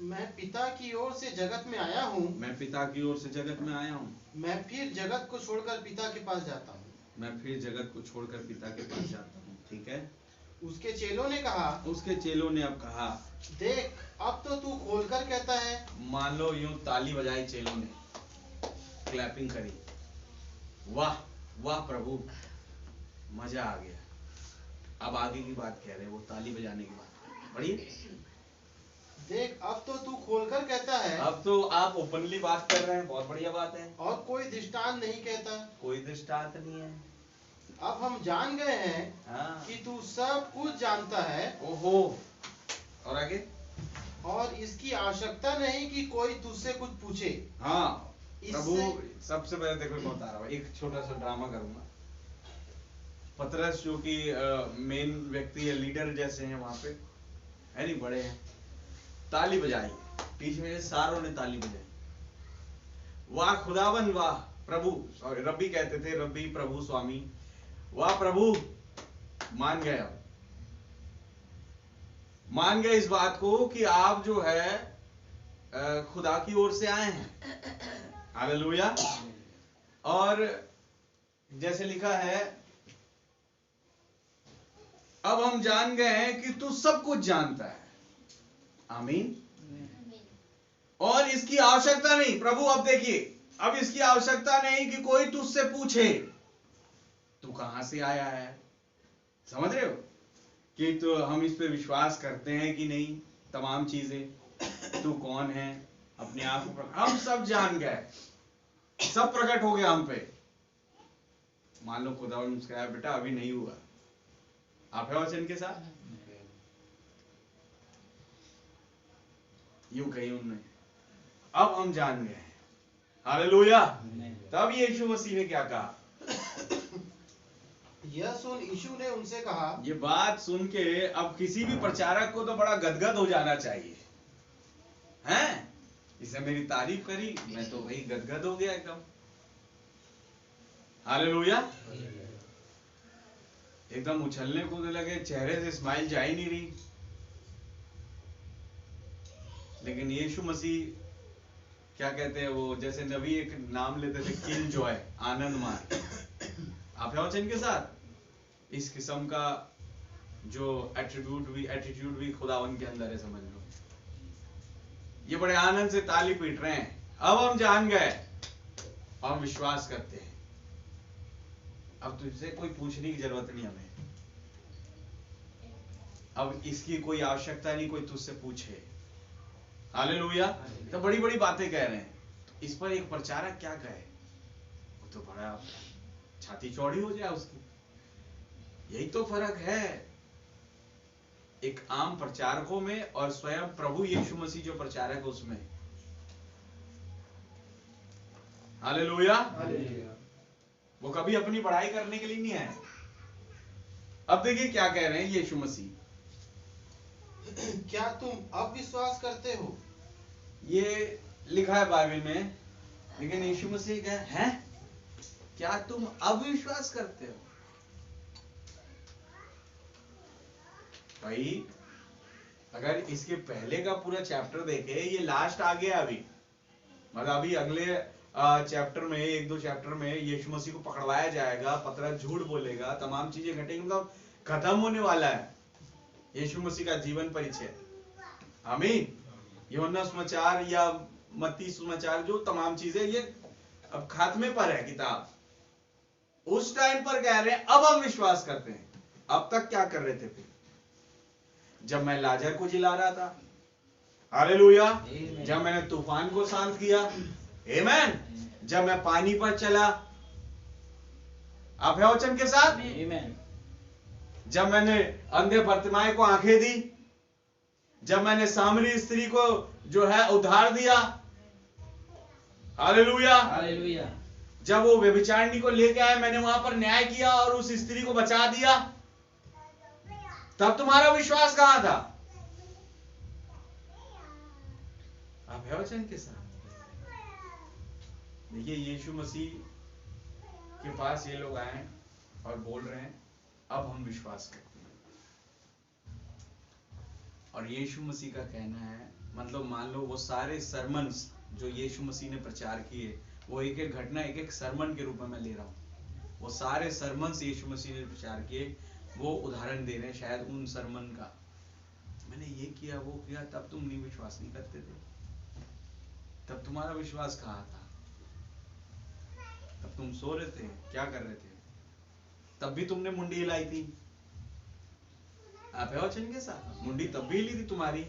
मैं पिता की ओर से जगत में आया हूँ, मैं पिता की ओर से जगत में आया हूँ, मैं फिर जगत को छोड़कर पिता के पास जाता हूँ। मैं फिर जगत को छोड़कर पिता के पास जाता हूँ। ठीक है। उसके चेलों ने कहा, उसके चेलों ने अब कहा, देख अब तो तू खोलकर कहता है। मान लो यूं ताली बजाई चेलों ने, क्लैपिंग करी, वाह वाह प्रभु, मजा आ गया। अब आगे की बात कह रहे हैं, वो ताली बजाने की बात। पढ़िए। देख अब तो तू खोलकर कहता है। अब तो आप ओपनली बात कर रहे हैं, बहुत बढ़िया बात है। और कोई दृष्टांत नहीं कहता। कोई दृष्टांत नहीं है। अब हम जान गए हैं हाँ। कि तू सब कुछ जानता है। ओहो। और आगे, और इसकी आवश्यकता नहीं कि कोई तुझसे कुछ पूछे। हाँ प्रभु। सबसे पहले देखो मैं बता रहा हूँ, एक छोटा सा ड्रामा करूंगा। पतरस जो कि मेन व्यक्ति है, लीडर जैसे हैं वहां पे, है नहीं, बड़े हैं, ताली बजाई, पीछे में सारों ने ताली बजाई, वाह खुदावन, वाह प्रभु, रब्बी कहते थे, रब्बी प्रभु स्वामी, वाह प्रभु। मान गए, अब मान गए इस बात को कि आप जो है खुदा की ओर से आए हैं। हालेलुया। और जैसे लिखा है, अब हम जान गए हैं कि तू सब कुछ जानता है। आमीन। और इसकी आवश्यकता नहीं, प्रभु अब देखिए, अब इसकी आवश्यकता नहीं कि कोई तुझसे पूछे तू कहां से आया है। समझ रहे हो कि तो हम इस पे विश्वास करते हैं कि नहीं, तमाम चीजें, तू कौन है, अपने आप को हम सब जान गए, सब प्रकट हो गया हम पे। मान लो खुदा ने मुस्कुराया, बेटा अभी नहीं हुआ, आप है वचन के साथ। यूं कही उन्होंने, अब हम जान गए। हालेलुया। तब यीशु मसीह ने क्या कहा? यह सुन यीशु ने उनसे कहा। ये बात सुन के अब किसी भी प्रचारक को तो बड़ा गदगद हो जाना चाहिए, हैं? इसने मेरी तारीफ करी, मैं तो भाई गदगद हो गया एकदम। हालेलुया। एकदम उछलने कूदने लगे, चेहरे से स्माइल जा ही नहीं रही। लेकिन यीशु मसीह क्या कहते हैं, वो जैसे नबी एक नाम लेते थे, किल जॉय, आनंद मान। आप है वचन के साथ। इस किस्म का जो एटीट्यूड भी खुदावन के अंदर है, समझ लो। ये बड़े आनंद से ताली पीट रहे हैं, अब हम जान गए और हम विश्वास करते हैं। अब तुझसे कोई पूछने की जरूरत नहीं हमें, अब इसकी कोई आवश्यकता नहीं कोई तुझसे पूछे। हालेलुया। तो बड़ी बड़ी बातें कह रहे हैं, तो इस पर एक प्रचारक क्या कहे, वो तो बड़ा छाती चौड़ी हो जाए उसकी। यही तो फर्क है। एक आम प्रचारकों में और स्वयं प्रभु यीशु मसीह जो प्रचारक है उसमें। हालेलुया। वो कभी अपनी पढ़ाई करने के लिए नहीं आए। अब देखिए क्या कह रहे हैं यीशु मसीह, क्या तुम अब विश्वास करते हो? ये लिखा है बाइबल में, लेकिन यीशु मसीह कह है क्या तुम अब विश्वास करते हो? भाई अगर इसके पहले का पूरा चैप्टर देखे, ये लास्ट आ गया अभी, मतलब अभी अगले चैप्टर में, 1-2 चैप्टर में यीशु मसीह को पकड़वाया जाएगा, पतरस झूठ बोलेगा, तमाम चीजें घटेंगी, मतलब खत्म होने वाला है यीशु मसीह का जीवन परिचय। आमीन। यूहन्ना सुसमाचार या मत्ती सुसमाचार, जो तमाम चीजें ये अब खात्मे पर है किताब। उस टाइम पर कह रहे हैं अब हम विश्वास करते हैं। अब तक क्या कर रहे थे फिर? जब मैं लाजर को जिला रहा था, हालेलुया, जब मैंने तूफान को शांत किया, आमीन, जब मैं पानी पर चला, आप है वचन के साथ, आमीन, जब मैंने अंधे बर्तिमाई को आंखें दी, जब मैंने सामरी स्त्री को जो है उद्धार दिया, हालेलुया, हालेलुया, जब वो व्यभिचारिणी को लेके आए, मैंने वहां पर न्याय किया और उस स्त्री को बचा दिया, तब तुम्हारा विश्वास कहां था? आप है वचन के साथ। देखिए यीशु मसीह के पास ये लोग आए और बोल रहे हैं अब हम विश्वास करते हैं। और यीशु मसीह का कहना है, मतलब मान लो वो सारे सरमन्स जो यीशु मसीह ने प्रचार किए, वो एक एक घटना एक एक सरमन के रूप में मैं ले रहा हूं। वो सारे सरमन्स यीशु मसीह ने प्रचार किए, वो उदाहरण दे रहे हैं शायद उन सरमन का। मैंने ये किया वो किया, तब तुम नहीं विश्वास नहीं करते थे। तब तुम्हारा विश्वास कहां था? तब तुम सो रहे थे, क्या कर रहे थे? तब भी तुमने मुंडी हिलाई थी। आप है वचन के साथ, मुंडी तब भी हिली थी तुम्हारी।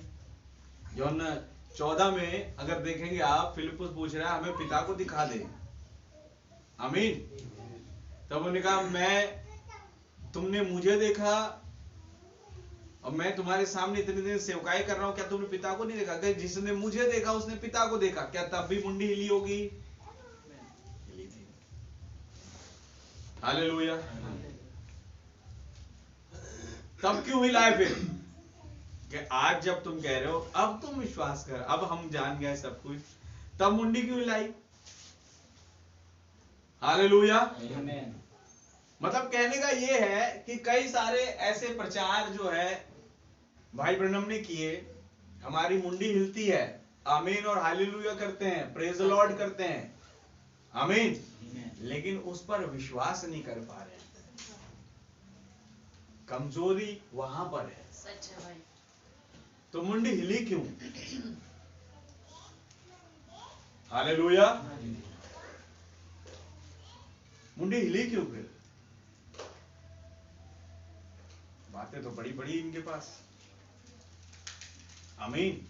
यूहन्ना 14 में अगर देखेंगे आप, फिलिप्पुस पूछ रहा है हमें पिता को दिखा दे, आमीन। तब उन्होंने कहा तुमने मुझे देखा और मैं तुम्हारे सामने इतने दिन सेवकाई कर रहा हूं, क्या तुमने पिता को नहीं देखा? अगर जिसने मुझे देखा उसने पिता को देखा। क्या तब भी मुंडी हिली होगी? हिली थी। हालेलुया। तब क्यों हिलाए फिर? कि आज जब तुम कह रहे हो अब तुम विश्वास कर, अब हम जान गए सब कुछ, तब मुंडी क्यों हिलाई? हालेलुया, आमीन। मतलब कहने का ये है कि कई सारे ऐसे प्रचार जो है भाई ब्रनम ने किए, हमारी मुंडी हिलती है, आमीन, और हालेलुया करते हैं, प्रेज द लॉर्ड करते हैं, आमीन, लेकिन उस पर विश्वास नहीं कर पा रहे। कमजोरी वहां पर है। सच है भाई। तो मुंडी हिली क्यों? हालेलुया, मुंडी हिली क्यों फिर? बातें तो बड़ी बड़ी इनके पास, आमीन।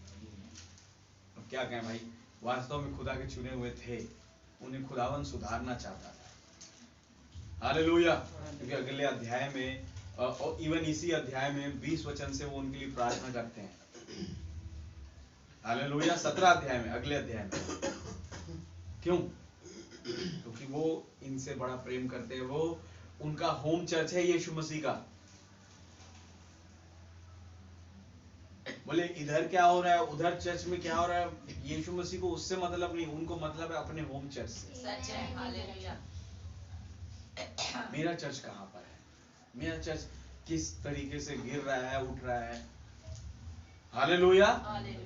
अब क्या कहें भाई, वास्तव में खुदा के चुने हुए थे, उन्हें खुदावन सुधारना चाहता था। हालेलुया। क्योंकि अगले अध्याय में और इवन इसी अध्याय में 20 वचन से वो उनके लिए प्रार्थना करते हैं। हालेलुया। 17 अध्याय में, अगले अध्याय में। क्यों? क्योंकि वो इनसे बड़ा प्रेम करते हैं। वो उनका होम चर्च है यीशु मसीह का। बोले इधर क्या हो रहा है, उधर चर्च में क्या हो रहा है, यीशु मसीह को उससे मतलब नहीं, उनको मतलब है अपने होम चर्च से। सच है। हालेलुया। मेरा चर्च कहां पर है, मेरा चर्च किस तरीके से गिर रहा है, उठ रहा है। हालेलुया।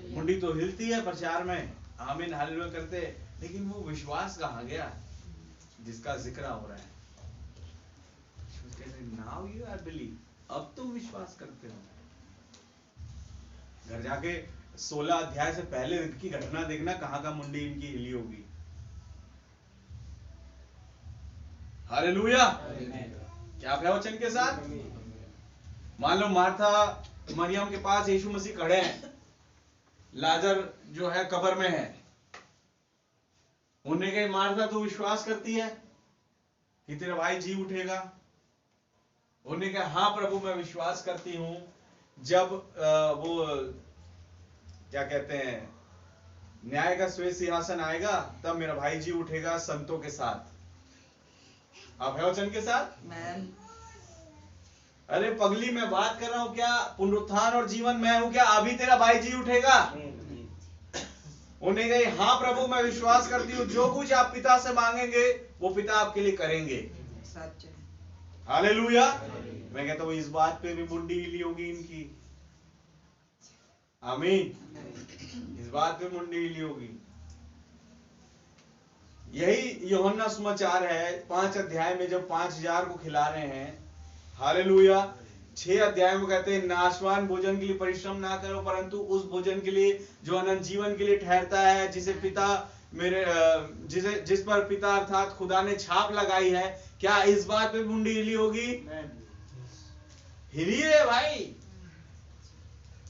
मुंडी तो हिलती है प्रचार में, आमीन, हालेलुया करते, लेकिन वो विश्वास कहां गया जिसका जिक्र हो रहा है? नाउ यू आर बिलीव, अब तुम विश्वास करते हो। घर जाके 16 अध्याय से पहले की घटना देखना, कहां का मुंडी इनकी हिली होगी। हालेलुया। क्या आप है वचन के साथ? मान लो मार्था मरियम के पास यीशु मसीह खड़े हैं, लाजर जो है कब्र में है। उन्हें कही मार्था तू विश्वास करती है कि तेरा भाई जी उठेगा? उन्हें कहा हाँ प्रभु मैं विश्वास करती हूं जब वो क्या कहते हैं, न्याय का श्वेत सिंहासन आएगा, तब मेरा भाई जी उठेगा संतों के साथ। आप है वचन के साथ? अरे पगली, मैं बात कर रहा हूं क्या? पुनरुत्थान और जीवन मैं हूं क्या? अभी तेरा भाई जी उठेगा। उन्हें कही, हाँ प्रभु मैं विश्वास करती हूँ, जो कुछ आप पिता से मांगेंगे वो पिता आपके लिए करेंगे। हालेलुया। मैं कहता हूँ इस बात पे भी मुंडी हिली होगी इनकी। आमीन। इस बात पे मुंडी हिली होगी। यही यूहन्ना समाचार है 5 अध्याय में, जब 5000 को खिला रहे हैं। हालेलुया। 6 अध्याय में कहते हैं नाशवान भोजन के लिए परिश्रम ना करो, परंतु उस भोजन के लिए जो अनंत जीवन के लिए ठहरता है, जिसे पिता जिस पर पिता अर्थात खुदा ने छाप लगाई है। क्या इस बात पे मुंडी हिली होगी? हिली है भाई।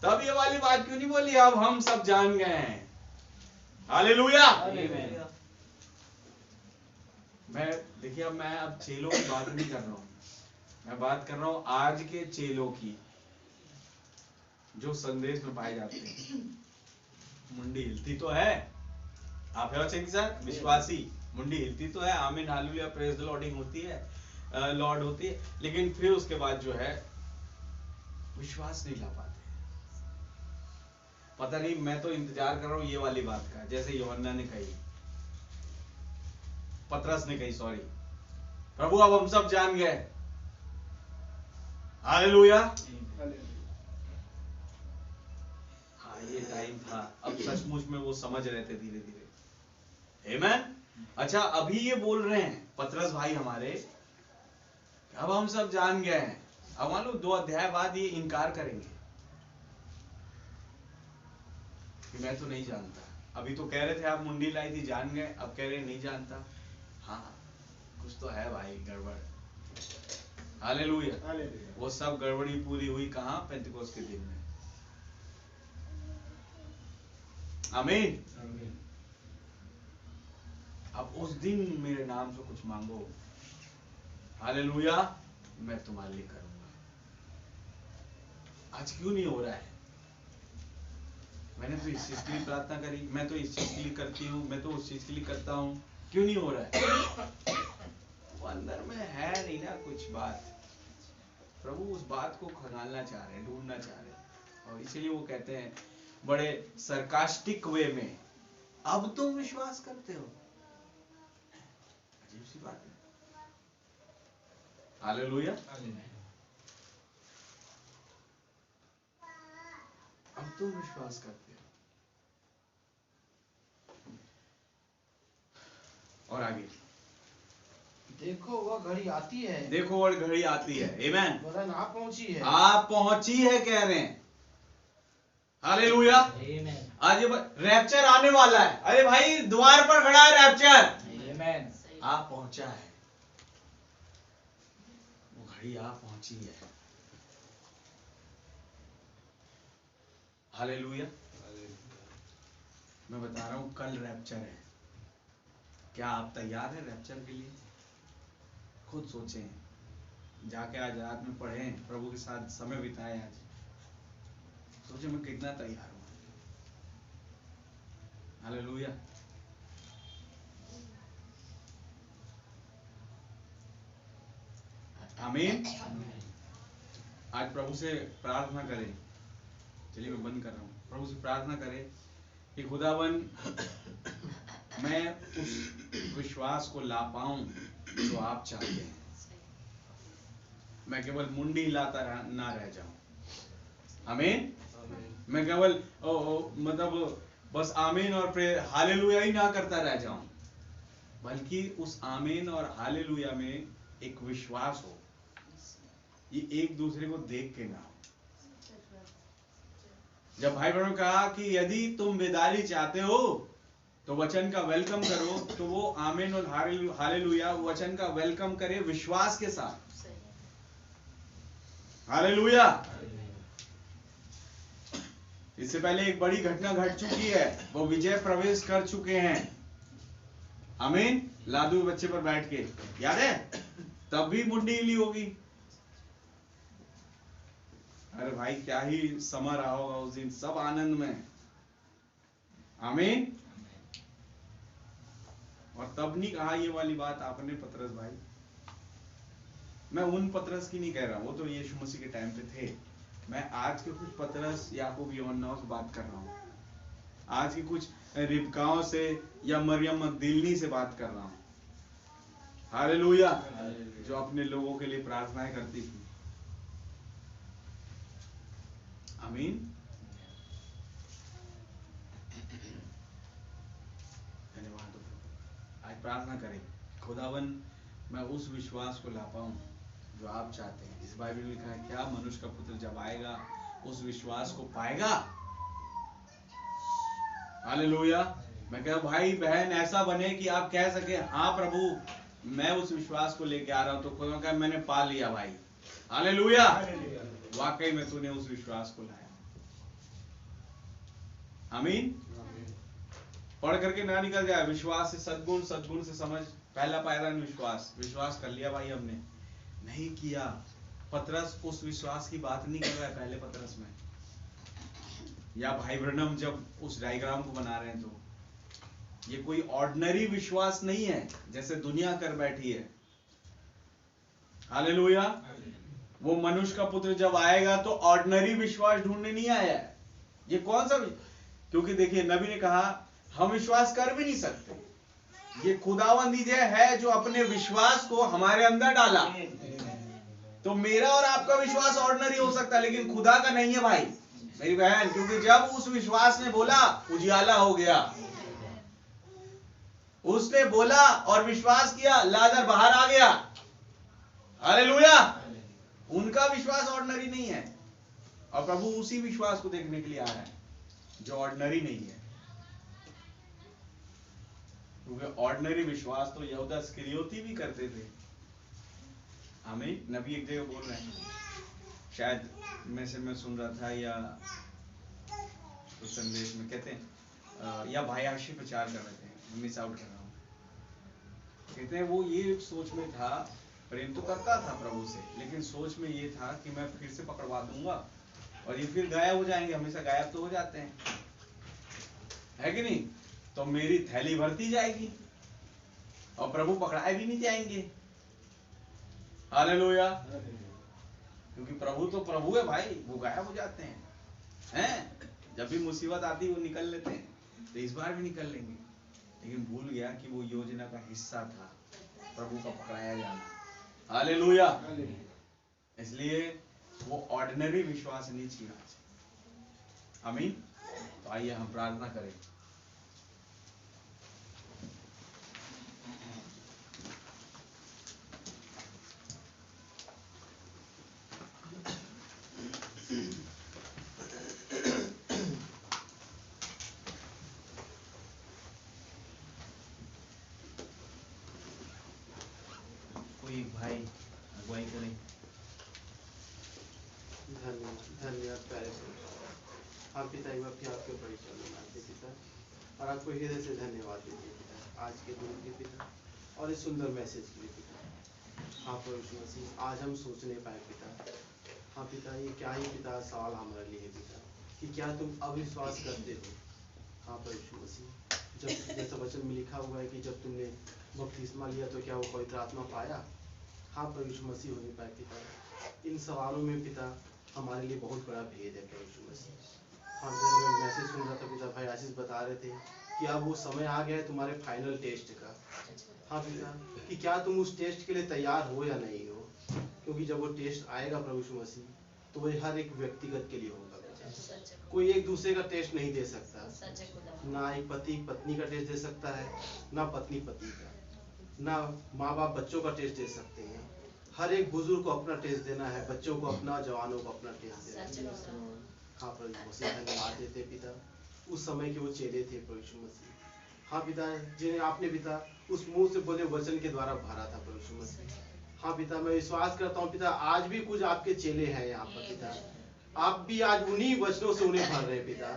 तब ये वाली बात क्यों नहीं बोली? अब हम सब जान गए हैं। हालेलुया। मैं देखिए, अब मैं चेलों की बात नहीं कर रहा हूं, मैं बात कर रहा हूं आज के चेलों की, जो संदेश में पाए जाते हैं। मुंडी हिलती तो है। आप है वचन के साथ? विश्वासी मुंडी हिलती तो है। आमीन, हालेलुया, प्रेज द लॉर्डिंग होती है, लॉर्ड होती है, लेकिन फिर उसके बाद जो है विश्वास नहीं ला पाते। पता नहीं, मैं तो इंतजार कर रहा हूं ये वाली बात का, जैसे यूहन्ना ने कही, पतरस ने कही, सॉरी, प्रभु अब हम सब जान गए। हालेलुया। हाँ, ये टाइम था, अब सचमुच में वो समझ रहे थे धीरे धीरे। आमीन। अच्छा, अभी ये बोल रहे हैं पतरस भाई हमारे, अब हम सब जान गए हैं। अब मान लो 2 अध्याय बाद ये इनकार करेंगे कि मैं तो नहीं जानता। अभी तो कह रहे थे आप मुंडी लाई थी, जान गए, अब कह रहे नहीं जानता। हाँ, कुछ तो है भाई गड़बड़। हालेलुया। वो सब गड़बड़ी पूरी हुई कहां? पेंतिकोस्त के दिन में। आमीन। अब उस दिन मेरे नाम से कुछ मांगो, हालेलुया, मैं तुम्हारे लिए करूंगा। आज क्यों नहीं हो रहा है? मैंने तो इस चीज के लिए प्रार्थना करी, मैं तो इस चीज के लिए करती हूँ, मैं तो उस चीज के लिए करता हूँ, क्यों नहीं हो रहा है? वो अंदर में है नहीं ना कुछ बात। प्रभु उस बात को खंगालना चाह रहे हैं, ढूंढना चाह रहे हैं, और इसीलिए वो कहते हैं बड़े सरकास्टिक वे में, अब तुम विश्वास करते हो। अजीब सी बात है। हालेलुया। अब तुम विश्वास करते हो। और आगे देखो वह घड़ी आती है, देखो और घड़ी आती है, आमीन, वरन आ पहुंची है, आप पहुंची है कह रहे हैं। हालेलुया। आज ये रैप्चर आने वाला है। अरे भाई, द्वार पर खड़ा है रैप्चर, आ पहुंचा है, वो घड़ी आ पहुंची है। हालेलुया। मैं बता रहा हूं कल रैप्चर है। क्या आप तैयार हैं रैप्चर के लिए? खुद सोचें, जाके आज रात में पढ़ें, प्रभु के साथ समय बिताएं। आज सोचें मैं कितना तैयार हूं। हालेलुया। आमीन। आज प्रभु से प्रार्थना करें। चलिए मैं बंद कर रहा हूं। प्रभु से प्रार्थना करें कि खुदावन, मैं उस विश्वास को ला पाऊं जो आप चाहते हैं। मैं केवल मुंडी हिलाता ना रह जाऊं। आमीन। मैं केवल मतलब बस आमीन और हालेलुया ही ना करता रह जाऊं, बल्कि उस आमीन और हालेलुया में एक विश्वास हो, ये एक दूसरे को देख के ना हो। जब भाई बहनों कहा कि यदि तुम बेदारी चाहते हो तो वचन का वेलकम करो, तो वो आमीन और हालेलुया वचन का वेलकम करे विश्वास के साथ। हालेलुया। इससे पहले एक बड़ी घटना घट चुकी है, वो विजय प्रवेश कर चुके हैं। आमीन। लादू बच्चे पर बैठ के, याद है? तब भी मुंडी हिली होगी। अरे भाई क्या ही समा रहा होगा उस दिन, सब आनंद में। आमीन। और तब नहीं कहा ये वाली बात आपने पतरस भाई, मैं उन पतरस की नहीं कह रहा, वो तो यीशु मसीह के टाइम पे थे। मैं आज के कुछ पतरस याकूब यूहन्ना की बात कर रहा हूँ, आज की कुछ रिबकाओं से या मरियम मगदलिनी से बात कर रहा हूँ। हालेलुया। जो अपने लोगों के लिए प्रार्थनाएं करती थी। आमीन। धन्यवाद। आज प्रार्थना करें, खुदावन मैं उस विश्वास को ला पाऊं जो आप चाहते हैं। इस बाइबल में लिखा है, क्या मनुष्य का पुत्र जब आएगा उस विश्वास को पाएगा। हालेलुया। मैं कह भाई बहन ऐसा बने कि आप कह सके, हाँ प्रभु मैं उस विश्वास को लेके आ रहा हूं, तो खुदा कहे मैंने पा लिया भाई। हालेलुया। वाकई में तूने उस विश्वास को लाया। आमीन। पढ़ करके ना निकल जाए, विश्वास से सद्गुण, सद्गुण से समझ। पहला पायदान विश्वास। विश्वास कर लिया भाई हमने, नहीं किया। पतरस उस विश्वास की बात नहीं कर रहा है पहले पतरस में, या भाई ब्रनम जब उस डायग्राम को बना रहे हैं, तो ये कोई ऑर्डिनरी विश्वास नहीं है जैसे दुनिया कर बैठी है। हालेलुया। वो मनुष्य का पुत्र जब आएगा तो ऑर्डिनरी विश्वास ढूंढने नहीं आया है। ये कौन सा, क्योंकि देखिए नबी ने कहा हम विश्वास कर भी नहीं सकते, ये खुदावंद ही है जो अपने विश्वास को हमारे अंदर डाला। तो मेरा और आपका विश्वास ऑर्डिनरी हो सकता है, लेकिन खुदा का नहीं है भाई मेरी बहन, क्योंकि जब उस विश्वास ने बोला उजियाला हो गया। उसने बोला और विश्वास किया, लाजर बाहर आ गया। हालेलुया। उनका विश्वास ऑर्डिनरी नहीं है, और प्रभु उसी विश्वास को देखने के लिए आ रहा है जो ऑर्डिनरी नहीं है। क्योंकि ऑर्डिनरी विश्वास तो यहूदा इस्करियोती भी करते थे। आमीन। नबी एक जगह बोल रहे हैं, शायद मैं सुन रहा था या तो संदेश में कहते हैं, या भाई आशी प्रचार कर रहे थे, मिस आउट कर रहा हूँ। कहते हैं वो ये सोच में था, प्रेम तो करता था प्रभु से, लेकिन सोच में ये था कि मैं फिर से पकड़वा दूंगा और ये फिर गायब हो जाएंगे। हमेशा गायब तो हो जाते हैं, है कि नहीं। तो मेरी थैली भरती जाएगी और प्रभु पकड़ाए भी नहीं जाएंगे। हालेलुया। क्योंकि प्रभु तो प्रभु है भाई, वो गायब हो जाते हैं। जब भी मुसीबत आती है वो निकल लेते हैं, तो इस बार भी निकल लेंगे। लेकिन भूल गया कि वो योजना का हिस्सा था प्रभु का पकड़ाया जाना। हालेलुया। इसलिए वो ऑर्डिनरी विश्वास नहीं छीना चाहिए। आमीन। तो आइए हम प्रार्थना करें। कोई भाई अगुवाई करें। धन्यवाद प्यारे आप पिता एक बार फिर आपके परिचय में आते पिता, और आपको हृदय से धन्यवाद देते पिता आज के दिन के पिता, और इस सुंदर मैसेज के लिए पिता। हाँ प्रभु यीशु मसीह, आज हम सोच नहीं पाए पिता। हाँ पिता, ये क्या ही पिता सवाल हमारे लिए है पिता, कि क्या तुम अविश्वास करते हो। हाँ प्रभु यीशु मसीह, जब जैसा वचन में लिखा हुआ है कि जब तुमने बपतिस्मा लिया तो क्या वो पवित्र आत्मा पाया। हाँ प्रभु यीशु मसीह, हो नहीं पाए पिता। इन सवालों में पिता हमारे लिए बहुत बड़ा भेद है प्रभु यीशु मसीह। हाँ जब मैं मैसेज सुन रहा था पिता, भाई आशीष बता रहे थे कि अब वो समय आ गया है तुम्हारे फाइनल टेस्ट का। हाँ पिता, कि क्या तुम उस टेस्ट के लिए तैयार हो या नहीं हो, क्योंकि जब वो टेस्ट आएगा प्रभु यीशु मसीह, तो वो हर एक व्यक्तिगत के लिए होगा। कोई एक दूसरे का टेस्ट नहीं दे सकता, ना एक पति पत्नी का टेस्ट दे सकता है, ना पत्नी पति का, ना माँ बाप बच्चों का टेस्ट दे सकते हैं। हर एक बुजुर्ग को अपना टेस्ट देना है, बच्चों को अपना, जवानों को अपना टेस्ट देना है। हाँ प्रभु यीशु मसीह, धन्यवाद देते पिता उस समय के वो चेले थे प्रभु यीशु मसीह। हाँ पिता, जिन्हें आपने पिता उस मुंह से बोले वचन के द्वारा भरा था प्रभु यीशु मसीह। हाँ पिता, मैं विश्वास करता हूँ पिता आज भी कुछ आपके चेले हैं यहाँ पर पिता, आप भी आज उन्हीं वचनों से उन्हें भर रहे हैं पिता,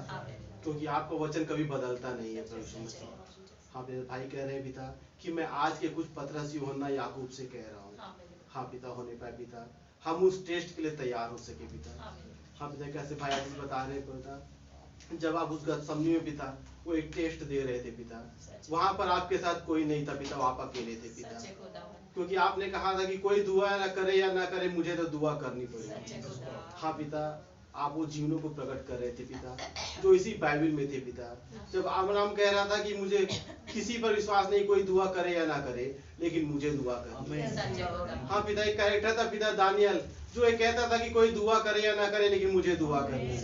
क्योंकि आपका वचन कभी बदलता नहीं है प्रभु यीशु मसीह। हाँ मेरे भाई कह रहे हैं पिता कि मैं आज के कुछ पतरस यूहन्ना याकूब से कह रहा हूँ। हाँ पिता, होने पाए पिता हम उस टेस्ट के लिए तैयार हो सके पिता। हाँ पिता, कैसे भाई आप बता रहे पिता, जब आप उस गतसमनी में पिता वो एक टेस्ट दे रहे थे पिता, वहां पर आपके साथ कोई नहीं था पिता, आप अकेले थे पिता, क्योंकि आपने कहा था कि कोई दुआ ना करे या ना करे, मुझे तो दुआ करनी पड़ेगी। हाँ पिता, आप वो जीवनों को प्रकट कर रहे थे पिता, जो इसी बाइबल में थे पिता। जब अब्राहम कह रहा था कि मुझे किसी पर विश्वास नहीं, कोई दुआ करे या ना करे, लेकिन मुझे दुआ करनी। हाँ पिता, एक कैरेक्टर था पिता दानियल, जो ये कहता था कि कोई दुआ करे या ना करे, लेकिन मुझे दुआ करनी।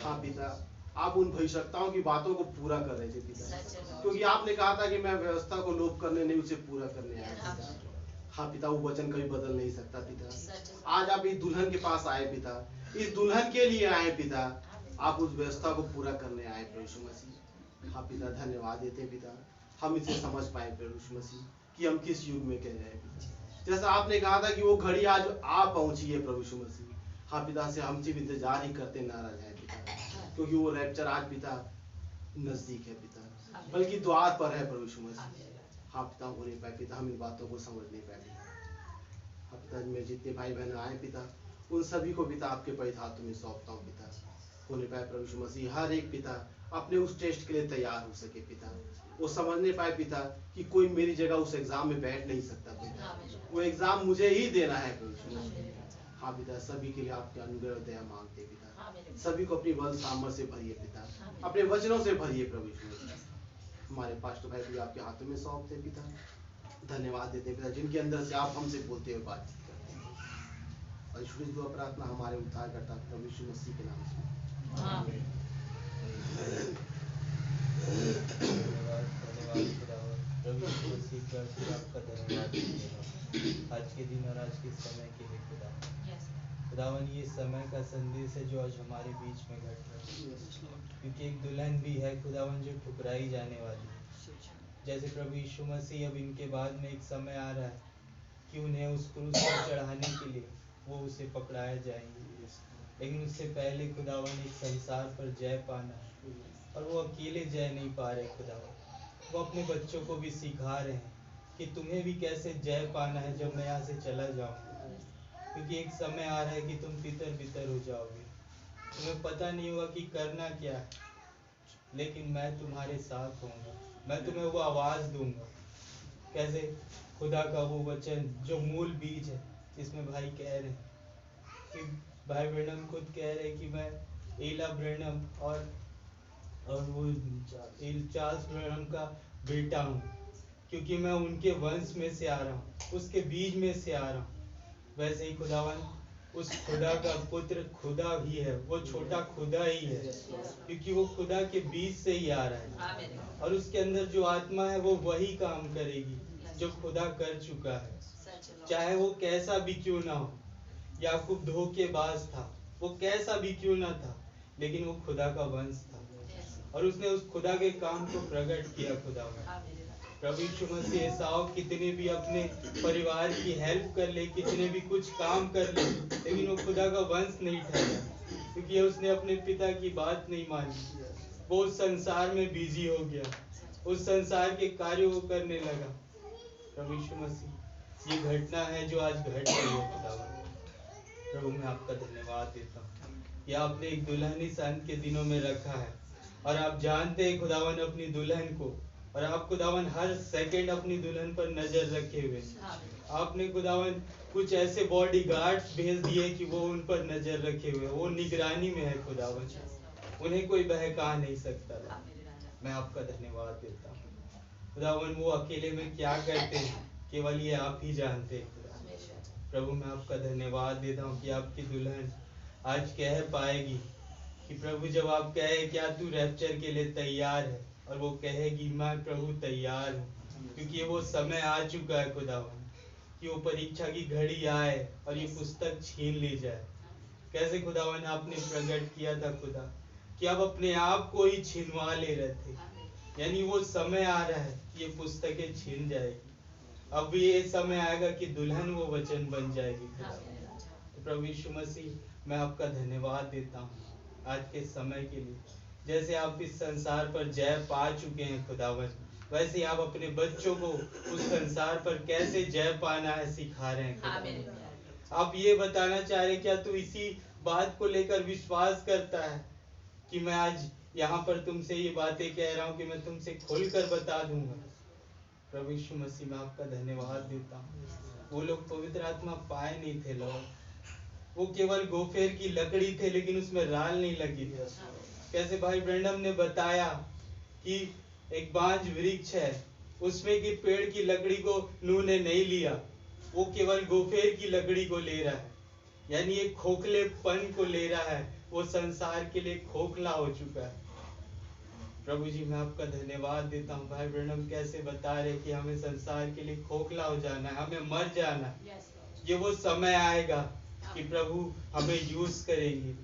हाँ पिता, आप उन भविष्यताओं की बातों को पूरा कर रहे थे पिता, क्योंकि आपने कहा था कि मैं व्यवस्था को लोप करने नहीं, उसे पूरा करने आया पिता। हाँ पिता, वो वचन कभी बदल नहीं सकता पिता। आज आप इस दुल्हन के पास आए पिता, इस दुल्हन के लिए आए पिता, आप उस व्यवस्था को पूरा करने आए प्रभु यीशु मसीह। हाँ पिता, धन्यवाद देते पिता, हम इसे समझ पाए प्रभु यीशु मसीह कि हम किस युग में कह रहे हैं पिता। जैसा आपने कहा था कि वो घड़ी आज आ पहुंची है प्रभु यीशु मसीह। हाँ पिता, से हम सिर्फ इंतजार ही करते ना रह जाए पिता, क्योंकि वो रैप्चर आज पिता नजदीक है पिता, बल्कि द्वार पर है प्रभु यीशु मसीह। हाँ पिता, हो नहीं पाए पिता, हम इन बातों को समझ नहीं पाए पिता। हाँ पिता, में जितने भाई बहन आए पिता, उन सभी को पिता आपके पवित्र हाथों में सौंपता हूँ पिता। हो नहीं पाए प्रभु यीशु मसीह, हर एक पिता अपने उस टेस्ट के लिए तैयार हो सके पिता, वो समझ नहीं पाए पिता कि कोई मेरी जगह उस एग्जाम में बैठ नहीं सकता पिता, वो एग्जाम मुझे ही देना है प्रभु यीशु मसीह। हाँ पिता, सभी के लिए आपके अनुग्रह और दया मांगते पिता, सभी को अपनी बल सामर्थ से भरिए पिता, अपने वचनों से भरिए प्रभु यीशु मसीह। हमारे पास्टर भाई भी आपके हाथों में सौंपते पिता, धन्यवाद देते पिता, जिनके अंदर से आप हमसे बोलते हुए बातचीत करते हैं। और ईश्वरी दुआ प्रार्थना हमारे उद्धारकर्ता प्रभु यीशु मसीह के नाम से। धन्यवाद प्रभु यीशु मसीह का आपका धन्यवाद आज के दिन और आज के समय के लिए खुदा। खुदावन, ये समय का संदेश है जो आज हमारे बीच में घट रहा है, क्योंकि एक दुल्हन भी है खुदावन जो ठुकराई जाने वाली है। जैसे प्रभु यीशु मसीह अब इनके बाद में एक समय आ रहा है कि उन्हें उस क्रूस पर चढ़ाने के लिए वो उसे पकड़ाया जाएंगे, लेकिन उससे पहले खुदावन एक संसार पर जय पाना है, और वो अकेले जय नहीं पा रहे खुदावन, वो अपने बच्चों को भी सिखा रहे हैं कि तुम्हें भी कैसे जय पाना है जब मैं यहाँ से चला जाऊँ, क्योंकि एक समय आ रहा है कि तुम तितर बितर हो जाओगे, तुम्हें पता नहीं होगा कि करना क्या है, लेकिन मैं तुम्हारे साथ होऊंगा, मैं तुम्हें वो आवाज़ दूंगा। कैसे खुदा का वो वचन जो मूल बीज है, जिसमें भाई कह रहे हैं कि भाई ब्रैनम खुद कह रहे हैं कि मैं एला ब्रैनम और वो चार्ल्स ब्रैनम का बेटा हूँ, क्योंकि मैं उनके वंश में से आ रहा हूँ, उसके बीज में से आ रहा हूँ। वैसे ही खुदावन उस खुदा का पुत्र खुदा ही है, वो छोटा खुदा ही है, क्योंकि वो खुदा के बीज से ही आ रहा है, और उसके अंदर जो आत्मा है वो वही काम करेगी जो खुदा कर चुका है, चाहे वो कैसा भी क्यों ना हो। याकूब धोखेबाज था, वो कैसा भी क्यों ना था, लेकिन वो खुदा का वंश था, और उसने उस खुदा के काम को प्रकट किया। खुदा प्रभु यीशु मसीह एसाव कितने भी अपने परिवार की हेल्प कर ले, कितने भी कुछ काम कर ले, लेकिन वो खुदा का वंश नहीं ठहरा, क्योंकि उसने अपने पिता की बात नहीं मानी, वो उस संसार में बिजी हो गया, उस संसार के कार्यों को करने लगा। प्रभु यीशु मसीह, ये घटना है जो आज घट रही है खुदा। प्रभु मैं आपका धन्यवाद देता हूँ कि आपने एक दुल्हन इस अंत के दिनों में रखा है, और आप जानते हैं खुदावन अपनी दुल्हन को, और आप खुदावन हर सेकंड अपनी दुल्हन पर नजर रखे हुए। आपने खुदावन कुछ ऐसे बॉडीगार्ड्स भेज दिए कि वो उन पर नजर रखे हुए, वो निगरानी में है खुदावन, उन्हें कोई बहका नहीं सकता। मैं आपका धन्यवाद देता हूँ खुदावन, वो अकेले में क्या करते हैं केवल ये आप ही जानते हैं। प्रभु मैं आपका धन्यवाद देता हूँ कि आपकी दुल्हन आज कह पाएगी कि प्रभु जब आप कहे क्या तू रैप्चर के लिए तैयार है, और वो कहेगी मैं प्रभु तैयार हूँ, क्योंकि वो समय आ चुका है खुदावन कि वो परीक्षा की घड़ी आए और ये पुस्तक छीन ली जाए। कैसे खुदावन आपने प्रकट किया था खुदा कि आप अपने आप को ही छीनवा ले रहे थे, यानी वो समय आ रहा है ये पुस्तकें छीन जाएगी, अब ये समय आएगा कि दुल्हन वो वचन बन जाएगी खुदा। तो प्रभु यीशु मसीह मैं आपका धन्यवाद देता हूँ आज के समय के लिए। जैसे आप इस संसार पर जय पा चुके हैं खुदावन, वैसे आप अपने बच्चों को उस संसार पर कैसे जय पाना है सिखा रहे हैं खुदा। आप ये बताना चाह रहे क्या तू इसी बात को लेकर विश्वास करता है कि मैं आज यहाँ पर तुमसे ये बातें कह रहा हूँ कि मैं तुमसे खोलकर बता दूंगा। प्रभु यीशु मसीह में आपका धन्यवाद देता हूँ। वो लोग पवित्र आत्मा पाए नहीं थे लॉर्ड, वो केवल गोफेर की लकड़ी थे लेकिन उसमें राल नहीं लगी थी। कैसे भाई ब्रैंडम ने बताया कि एक बांज वृक्ष है, उसमें की पेड़ की लकड़ी को नूह ने नहीं लिया, वो केवल गोफेर की लकड़ी को ले रहा है, यानी एक खोखलेपन को ले रहा है, वो संसार के लिए खोखला हो चुका है। प्रभु जी मैं आपका धन्यवाद देता हूँ। भाई ब्रैंडम कैसे बता रहे कि हमें संसार के लिए खोखला हो जाना है, हमें मर जाना है। ये वो समय आएगा कि प्रभु हमें यूज करेंगे।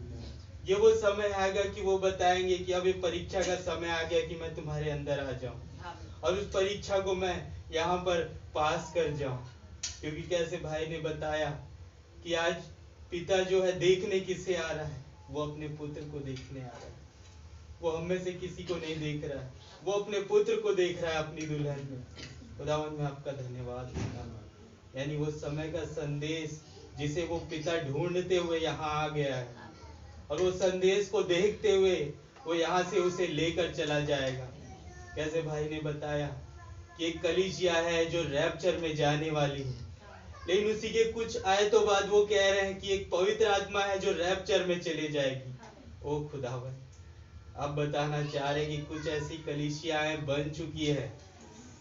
ये वो समय आएगा कि वो बताएंगे कि अब ये परीक्षा का समय आ गया कि मैं तुम्हारे अंदर आ जाऊं और उस परीक्षा को मैं यहाँ पर पास कर जाऊं। क्योंकि कैसे भाई ने बताया कि आज पिता जो है देखने किसे आ रहा है, वो अपने पुत्र को देखने आ रहा है। वो हम में से किसी को नहीं देख रहा है, वो अपने पुत्र को देख रहा है अपनी दुल्हन में। खुदावन में आपका धन्यवाद देता हूं। यानी वो समय का संदेश जिसे वो पिता ढूंढते हुए यहाँ आ गया है और वो संदेश को देखते हुए वो यहाँ से उसे लेकर चला जाएगा। कैसे भाई ने बताया कि एक कलीसिया है जो रैप्चर में जाने वाली है, लेकिन उसी के कुछ आयतों बाद वो कह रहे हैं कि एक पवित्र आत्मा है जो रैप्चर में चले जाएगी। ओ खुदावन, आप बताना चाह रहे कि कुछ ऐसी कलीसियाएं बन चुकी है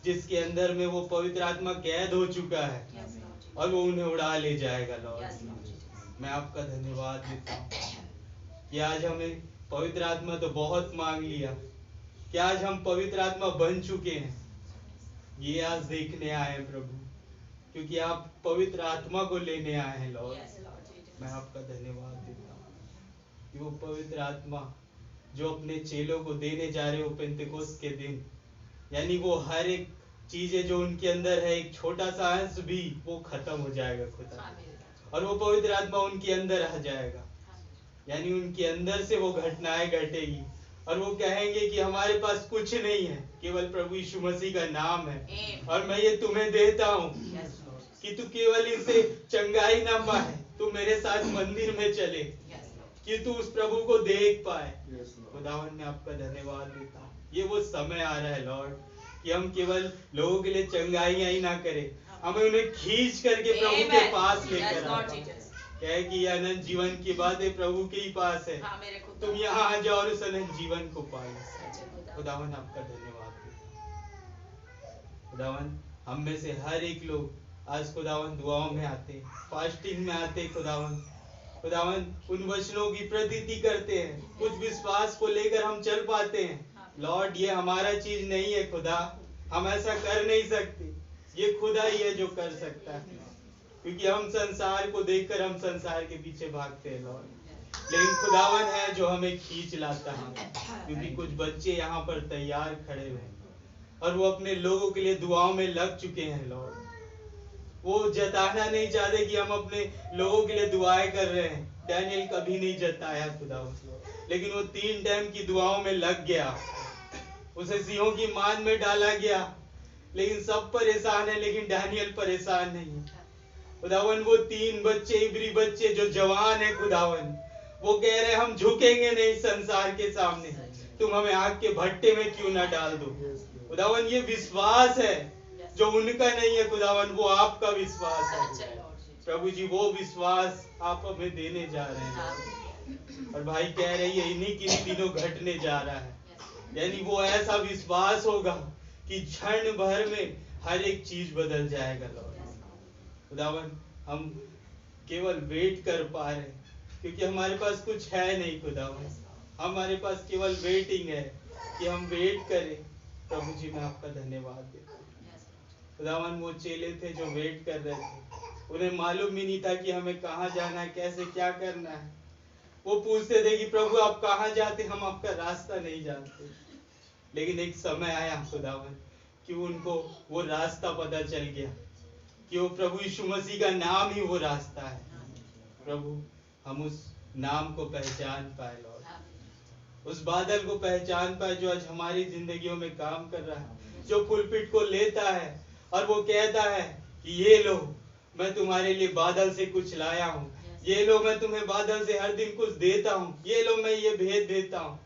जिसके अंदर में वो पवित्र आत्मा कैद हो चुका है और वो उन्हें उड़ा ले जाएगा। लॉर्ड मैं आपका धन्यवाद देता हूँ कि आज हमें पवित्र आत्मा तो बहुत मांग लिया कि आज हम पवित्र आत्मा बन चुके हैं। ये आज देखने आए हैं प्रभु, क्योंकि आप पवित्र आत्मा को लेने आए हैं। लॉर्ड मैं आपका धन्यवाद देता हूँ कि वो पवित्र आत्मा जो अपने चेलों को देने जा रहे हो पेंतेकोस्त के दिन, यानी वो हर एक चीजें जो उनके अंदर है, एक छोटा सा अंश भी वो खत्म हो जाएगा खुदा, और वो पवित्र आत्मा उनके अंदर आ जाएगा। यानी उनके अंदर से वो घटनाएं घटेगी और वो कहेंगे कि हमारे पास कुछ नहीं है, केवल प्रभु यीशु मसीह का नाम है और मैं ये तुम्हें देता हूँ कि तू केवल इसे चंगाई ना पाए, तू मेरे साथ मंदिर में चले कि तू उस प्रभु को देख पाए। खुदावन मैं आपका धन्यवाद देता हूँ। ये वो समय आ रहा है लॉर्ड कि हम केवल लोगों के लिए चंगाइयां ही ना करें, हमें उन्हें खींच करके प्रभु के पास लेकर आए। कहे कि ये अनंत जीवन की बातें प्रभु के ही पास है, तुम यहाँ आ जाओ और उस अनंत जीवन को पाओ। खुदावन आपका धन्यवाद देता। खुदावन हम में से हर एक लोग आज खुदावन दुआओं में आते, फास्टिंग में आते, खुदावन उन वचनों की प्रतीति करते हैं, कुछ विश्वास को लेकर हम चल पाते हैं। लॉर्ड ये हमारा चीज नहीं है खुदा, हम ऐसा कर नहीं सकते, ये खुदा ही है जो कर सकता है, क्योंकि हम संसार को देखकर हम संसार के पीछे भागते हैं लॉर्ड। लेकिन खुदावन है जो हमें खींच लाता है, क्योंकि कुछ बच्चे यहाँ पर तैयार खड़े हुए और वो अपने लोगों के लिए दुआओं में लग चुके हैं। लॉर्ड वो जताना नहीं चाहते कि हम अपने लोगों के लिए दुआएं कर रहे हैं। डैनियल कभी नहीं जताया खुदावन, लेकिन वो 3 टाइम की दुआओं में लग गया, उसे सिंहों की मान में डाला गया, लेकिन सब परेशान है, लेकिन डैनियल परेशान नहीं है। खुदावन वो 3 बच्चे, इब्री बच्चे जो जवान है खुदावन, वो कह रहे हम झुकेंगे नहीं संसार के सामने, तुम हमें आग के भट्टे में क्यों ना डाल दो। खुदावन ये विश्वास है जो उनका नहीं है खुदावन, वो आपका विश्वास है प्रभु जी। वो विश्वास आप हमें देने जा रहे हैं और भाई कह रही है इन्हीं किन्हीं दिनों घटने जा रहा है। यानी वो ऐसा विश्वास होगा कि क्षण भर में हर एक चीज बदल जाएगा। खुदावन हम केवल वेट कर पा रहे क्योंकि हमारे पास कुछ है नहीं खुदावन, हमारे पास केवल वेटिंग है कि हम वेट करें। प्रभु जी मैं आपका धन्यवाद देता हूँ। खुदावन वो चेले थे जो वेट कर रहे थे, उन्हें मालूम भी नहीं था कि हमें कहाँ जाना है, कैसे क्या करना है। वो पूछते थे कि प्रभु आप कहाँ जाते, हम आपका रास्ता नहीं जानते। लेकिन एक समय आया खुदावन कि उनको वो रास्ता पता चल गया कि वो प्रभु यीशु मसीह का नाम ही वो रास्ता है। प्रभु हम उस नाम को पहचान पाए लॉर्ड, उस बादल को पहचान पाए जो आज हमारी जिंदगियों में काम कर रहा है, जो पुलपिट को लेता है और वो कहता है कि ये लो मैं तुम्हारे लिए बादल से कुछ लाया हूँ, ये लो मैं तुम्हें बादल से हर दिन कुछ देता हूँ, ये लो मैं ये भेद देता हूँ।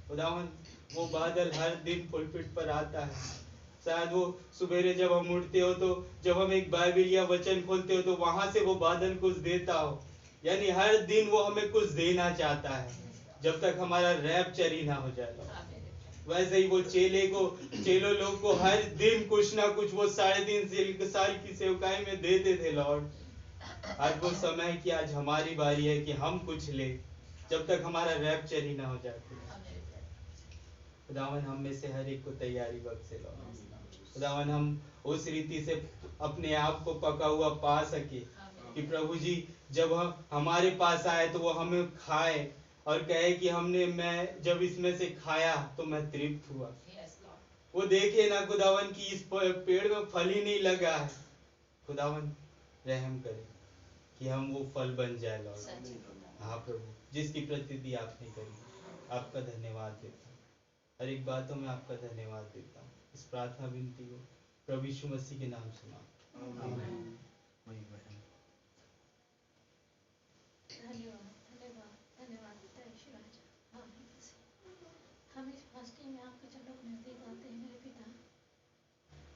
खुदावन वो बादल हर दिन पुलपिट पर आता है। शायद वो सवेरे जब हम उठते हो तो जब हम एक बाइबल या वचन खोलते हो तो वहां से वो बादल कुछ देता हो, यानी हर दिन वो हमें कुछ देना चाहता है जब तक हमारा रैप्चर ही ना हो जाए। वैसे ही वो चेलों लोग को हर दिन कुछ ना कुछ वो 3.5 साल की सेवकाई में देते थे लॉर्ड। आज वो समय की आज हमारी बारी है कि हम कुछ ले जब तक हमारा रैप्चर ही ना हो जाए। खुदावन हम में से हर एक को तैयारी बख्शे लॉर्ड। खुदावन हम उस रीति से अपने आप को पका हुआ पा सके कि प्रभु जी जब हम हमारे पास आए तो वो हमें खाए और कहे कि मैं जब इसमें से खाया तो मैं तृप्त हुआ। वो देखे ना खुदावन कि इस पेड़ में फल ही नहीं लगा है। खुदावन रहम करे कि हम वो फल बन जाए लॉर्ड। हाँ प्रभु, जिसकी प्रतिनिधि आपने करी, आपका धन्यवाद देता हूँ। हर एक बातों में आपका धन्यवाद देता हूँ। इस प्रार्थना विनती को प्रभु यीशु मसीह के नाम से मांगता हूँ। आमीन। हम इस फास्टिंग में आपके चरणों के नजदीक आते हैं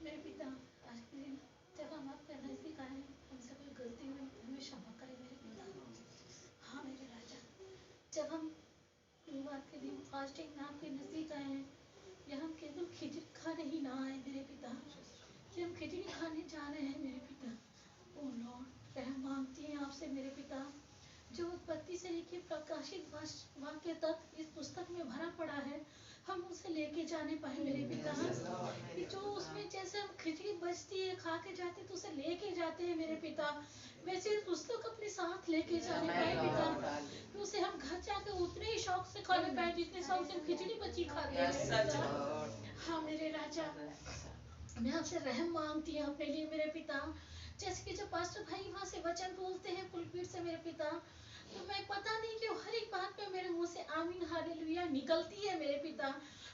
मेरे पिता। आज के दिन जब हम आपके नजदीक आए, हमसे कोई गलती हुई हमें क्षमा करें मेरे पिता। हाँ मेरे राजा, जब हम गुरुवार के दिन फास्टिंग में आपके नजदीक आए हैं, या हम केवल खिचड़ी खाने ही ना आए मेरे पिता, कि हम खिचड़ी खाने जा रहे हैं मेरे पिता। ओ लॉर्ड, रहम मांगती हैं आपसे मेरे पिता, जो उत्पत्ति से लेकर प्रकाशित वाक्य तक इस पुस्तक में भरा पड़ा है, हम उसे लेके जाने पाए मेरे पिता। कि जो उसमें जैसे हम खिचड़ी बचती है खा के जाते तो उसे लेके जाते हैं मेरे पिता, वैसे इस पुस्तक अपने साथ लेके जाने पाए पिता। कि उसे हम घर जाके उतने ही शौक से खाने पाए जितने शौक से खिचड़ी बची खाते हैं। हाँ मेरे राजा, मैं आपसे रहम मांगती हूँ अपने लिए मेरे पिता। जैसे कि जब पास्टर भाई वहाँ से वचन बोलते हैं पुलपीठ से मेरे पिता, तो मैं पता नहीं कि हर एक बात पे मेरे मुंह से आमीन हालेलुया निकलती है मेरे पिता।